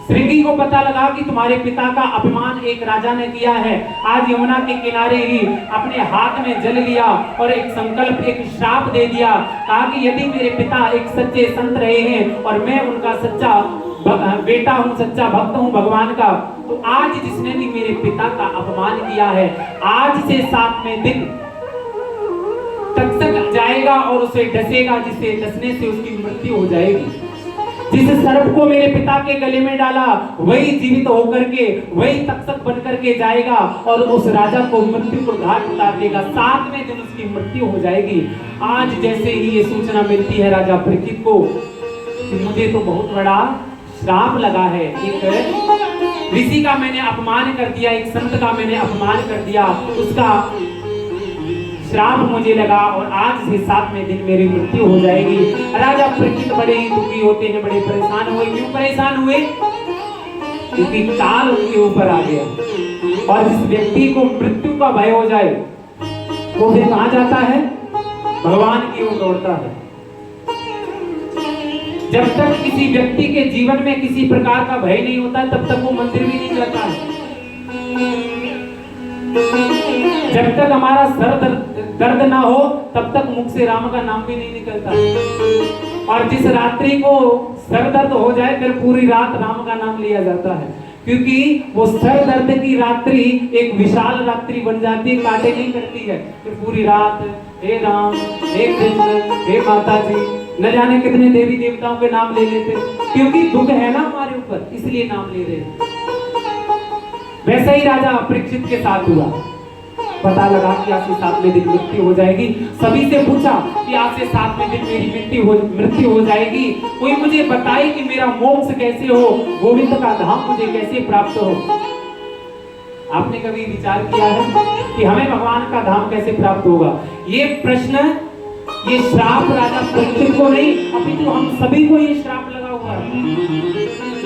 श्रृंगी को पता लगा कि तुम्हारे पिता का अपमान एक राजा ने किया है। आज यमुना के किनारे ही अपने हाथ में जल लिया और एक संकल्प, एक श्राप दे दिया। कहा कि यदि मेरे पिता एक सच्चे संत रहे हैं और मैं उनका सच्चा बेटा हूँ, सच्चा भक्त हूँ भगवान का, तो आज जिसने भी मेरे पिता का अपमान किया है, आज से 7वें दिन तक्षक जाएगा और उसे डसेगा, जिससे डसने से उसकी मृत्यु हो जाएगी। जिस सर्प को मेरे पिता के गले में डाला वही जीवित होकर के, वही तक्षक बन करके जाएगा और उस राजा को मृत्यु को घाट उतार देगा। 7वें दिन उसकी मृत्यु हो जाएगी। आज जैसे ही ये सूचना मिलती है राजा परीक्षित को कि मुझे तो बहुत बड़ा श्राप लगा है, एक ऋषि का मैंने अपमान कर दिया, एक संत का मैंने अपमान कर दिया, उसका श्राप मुझे लगा और आज से 7वें दिन मेरी मृत्यु हो जाएगी। राजा परीक्षित बड़े ही दुखी होते हैं, बड़े परेशान हुए। क्यों परेशान हुए? क्योंकि काल उनके ऊपर आ गया। और जिस व्यक्ति को मृत्यु का भय हो जाए वो फिर कहां जाता है? भगवान की ओर दौड़ता है। जब तक किसी व्यक्ति के जीवन में किसी प्रकार का भय नहीं होता तब तक वो मंदिर भी नहीं जाता है। जब तक हमारा सर दर्द ना हो तब तक मुख से राम का नाम भी नहीं निकलता। और जिस रात्रि को सर दर्द हो जाए फिर पूरी रात राम का नाम लिया जाता है, क्योंकि वो सर दर्द की रात्रि एक विशाल रात्रि बन जाती है, काटे नहीं करती है। फिर पूरी रात हे राम, हे कृष्ण, हे माता जी, न जाने कितने देवी देवताओं के नाम ले लेते, क्योंकि दुख है ना हमारे ऊपर, इसलिए नाम ले रहे हैं। वैसा ही राजा परीक्षित के साथ हुआ। पता लगा कि आज से 7वें दिन मृत्यु हो जाएगी। सभी से पूछा कि आज से 7वें दिन मेरी मृत्यु हो जाएगी। कोई मुझे बताए कि मेरा मोक्ष कैसे हो, गोविंद का धाम मुझे कैसे प्राप्त हो। आपने कभी विचार किया है कि हमें भगवान का धाम कैसे प्राप्त होगा? ये प्रश्न, ये श्राप राजा परीक्षित को नहीं, अपितु हम सभी को ये श्राप लगा हुआ है।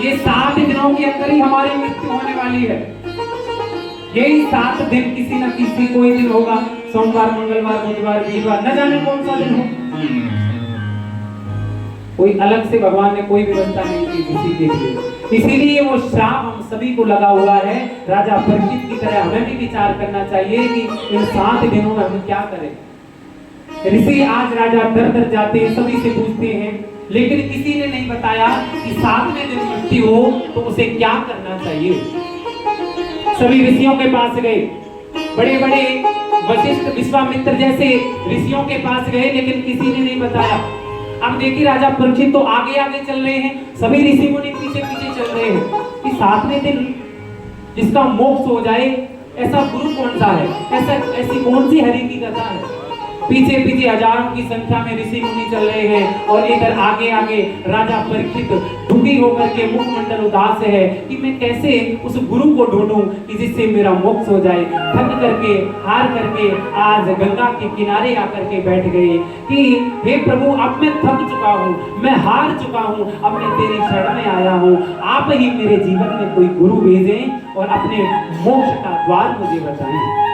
ये 7 दिनों के अंदर ही हमारी मृत्यु होने वाली है। यही 7 दिन किसी न किसी कोई दिन होगा, सोमवार, मंगलवार, बुधवार, वीरवार, न जाने कौन सा दिन हो। कोई अलग से भगवान ने कोई व्यवस्था नहीं की किसी के लिए। इसीलिए वो श्राप हम सभी को लगा हुआ है। राजा परीक्षित की तरह हमें भी विचार करना चाहिए कि इन 7 दिनों में हम क्या करें। ऋषि आज राजा दर दर जाते हैं, सभी से पूछते हैं, लेकिन किसी ने नहीं बताया कि 7वें दिन मृत्यु हो तो उसे क्या करना चाहिए। सभी ऋषियों के पास गए, बड़े बड़े वशिष्ठ, विश्वामित्र जैसे ऋषियों के पास गए, लेकिन किसी ने नहीं बताया। अब देखिए राजा परीक्षित तो आगे आगे चल रहे हैं, सभी ऋषि मुनि पीछे पीछे चल रहे हैं कि 7वें दिन जिसका मोक्ष हो जाए ऐसा गुरु कौन सा है, ऐसी कौन सी हरि की कथा है। पीछे पीछे हजारों की संख्या में ऋषि मुनि चल रहे हैं और इधर आगे आगे राजा परीक्षित दुखी होकर के मुखमंडल उदास है कि मैं कैसे उस गुरु को ढूंढूं कि जिससे मेरा मोक्ष हो जाए। थक करके, हार करके आज गंगा के किनारे आकर के बैठ गए कि हे प्रभु, अब मैं थक चुका हूँ, मैं हार चुका हूँ, अब मैं तेरी शरण में आया हूँ। आप ही मेरे जीवन में कोई गुरु भेजें और अपने मोक्ष का द्वार मुझे बताएं।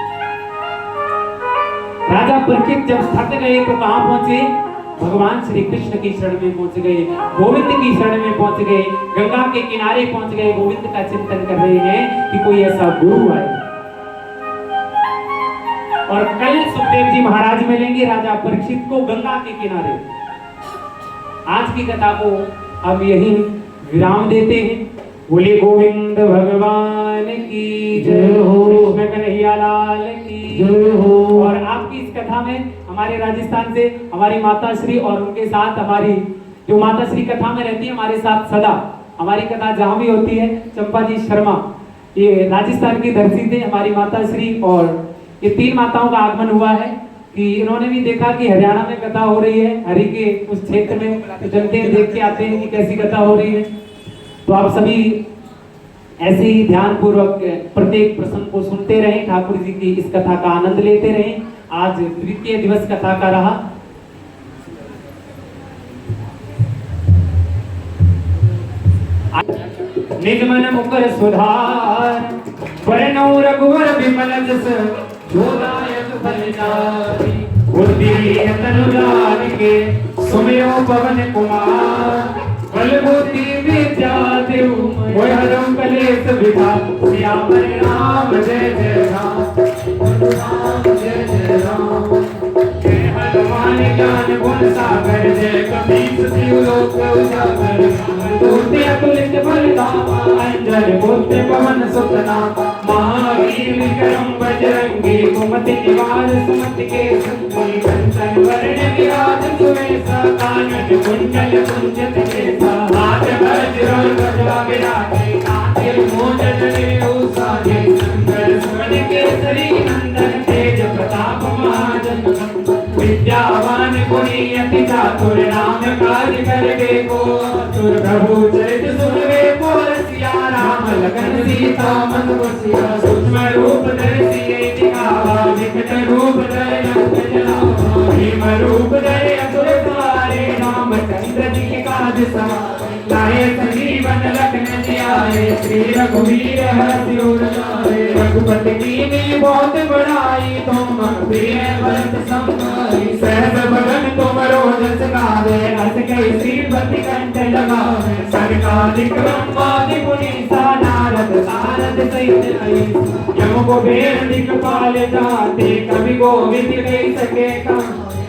राजा परीक्षित जब थक गए तो कहां पहुंचे? भगवान श्री कृष्ण की शरण में पहुंच गए, गोविंद की शरण में पहुंच गए, गंगा के किनारे पहुंच गए, गोविंद का चिंतन कर रहे हैं कि कोई ऐसा गुरु आए। और कल सुखदेव जी महाराज मिलेंगे राजा परीक्षित को गंगा के किनारे। आज की कथा को अब यही विराम देते हैं। बोले गोविंद भगवान की जय हो, कृष्ण कन्हैया लाल की जय हो। और आपकी इस कथा में हमारे राजस्थान से हमारी माता श्री और उनके साथ हमारी जो माता श्री कथा में रहती है, हमारे साथ सदा हमारी कथा जहाँ भी होती है, चंपा जी शर्मा, ये राजस्थान की धरती से हमारी माता श्री और ये 3 माताओं का आगमन हुआ है कि इन्होंने भी देखा कि हरियाणा में कथा हो रही है, हरि के उस क्षेत्र में, तो चलते हैं, देख के आते हैं कि कैसी कथा हो रही है। तो आप सभी ऐसे ही ध्यान पूर्वक प्रत्येक प्रसंग को सुनते रहें, ठाकुर जी की इस कथा का आनंद लेते रहें। आज द्वितीय दिवस कथा का रहा। निज मन मुकर सुधार, वरनौ रघुवर विमल जस, जोदायक फलचारि। बुद्धि तनु जानिके, सुमिरो पवन कुमार। बल बुद्धि विद्या देव, मोहि हरम कलेश विधान। सियावर राम जय जय राम, राम जय जय राम। जय हनुमान ज्ञान गुण सागर, जय कपीस तिहु लोक उजागर। दूते अतुलित बल धामा, अंजन पुत्र पवन सुत नामा। महावीर विक्रम बजरंगी, कुमति निवार सुमति के संगी। कंचन वरण विराज सुवेशा, कानन कुंडल कुंचित केसा। हाथ वज्र ध्वजा विराजे, कांधे मूंज जनेऊ साजे। शंकर सुमन केसरी नंदन, तेज प्रताप महाजन। विद्यावान पुनि अति चातुर राम काज कर देखो तुर प्रभु चरित सुनवे को रसिया राम लखन सीता मन बसिया सूक्ष्म रूप धरि सिए दिखावा विकट रूप धरि लंक जलावा भीम रूप धरि असुर सहारे रामचंद्र जी काज सवारे लाए संजीवन लखन जियाए श्री रघुवीर हरषि उर लाए रघुपति कीन्ही बहुत बड़ाई तुम प्रिय भरत सम सहस बदन तुमरो जस गावे अस कई श्रीपति कंठ लगावे सरकालिक ब्रह्मादि मुनीसा नारद सारद सहित अहिसा यम कुबेर दिक्पाल जाते कवि गोविंद कहि सके कम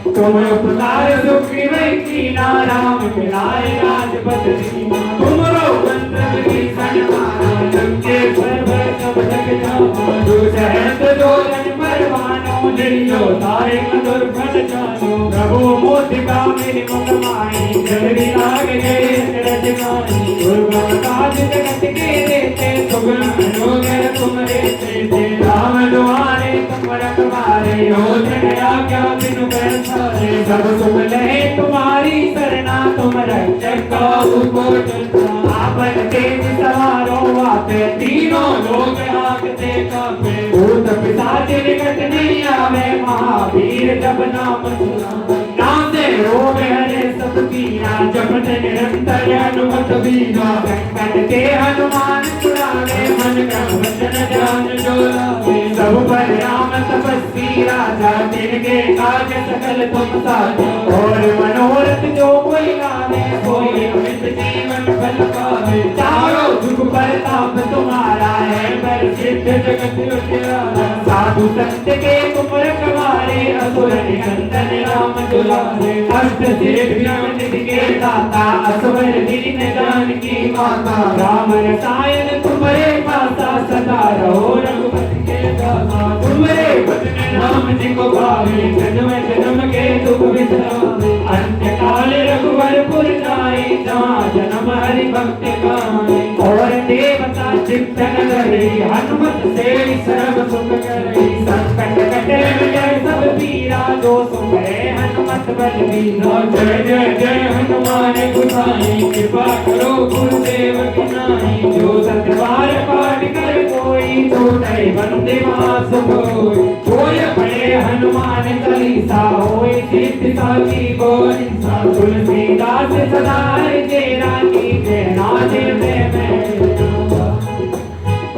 तुम उपकार सुग्रीव कीना राम मिलाए राजपद दीना तुमरो मंत्र विभीषण माना लंकेश्वर भय सब जग जाना दुसहत जो जन मरवानो जियो तारे मधुर फल जानो प्रभु मोतिका मेरे मुख माई जल्दी लाग गए रज गाई दुर्गम काज जगत के देते सुगम मनोहर तुम रे राम दुआरे तुम रखवारे हो जन आज्ञा बिनु बैठारे सब सुख लहे तुम्हारी सरना तुम रक्षक काहू को डरना आपन तेज सवारो आपे तीनों लोग आगते कापे भूत पिशाच निकट नहीं आवे महावीर जब नाम सुनावे नाम से रोग हरे सब पीरा जपत निरंतर हनुमत बीरा संकट ते हनुमान छुड़ावे मन क्रम वचन ध्यान जो लावे सब पर राम तपस्वी राजा तिनके काज सकल तुम साजा और मनोरथ जो कोई गावे कोई अमित जीवन फल पावे चारों जुग परताप तुम्हारा है पर सिद्ध जगत उजियारा साधु संत के तुम रखवारे असुर निकंदन राम दुलारे अष्ट सिद्धि के दाता असवर दीन जानकी माता राम रसायन तुम्हारे पासा सदा रहो रघुपति के दासा तुम्हारे भजन राम जी को भावे जन्म जन्म के दुख बिसरावे अंत काल रघुवरपुर जाई जहाँ जन्म हरि भक्त गाए और देवता चित्तन धरे हनुमत से सर्व सुख करे संकट कटे विजय सब पीरा जो सुमरे हनुमत बलवीरा जय जय जय हनुमान गोसाई कृपा करो गुरुदेव की नाई जो सतबार पाठ कर कोई छूटे बंदे मास होय कोय पढ़े हनुमान चालीसा होय सिद्धि साखी बोली सा तुलसीदास सदा हरि रानी के नाथे में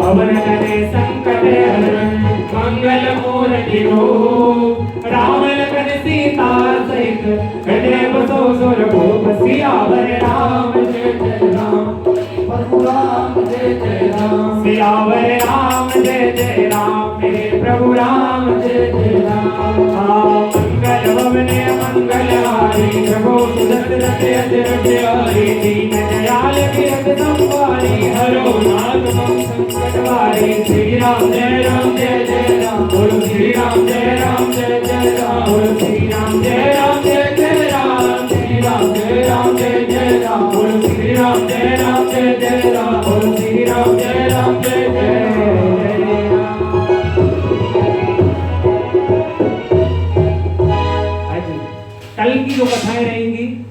पवन करे संकट हरण मंगल मूर्ति रूप राम लखन सीता सहित हृदय बसो सुर भूप सियावर राम जय जय राम परशुराम जय जय राम सियावर राम जय जय राम मेरे प्रभु राम जय जय राम मंगल भवन मंगल हारी प्रभु सुदर्शन अजर दीन दयाल किरत संवारी हरो नाथ मम संकट वारी श्री राम जय राम बोलो श्री राम जय जय राम बोलो श्री राम जय जय राम श्री राम जय राम बोलो श्री राम जय जय राम बोलो श्री राम जय जय कल की जो कथाएं रहेंगी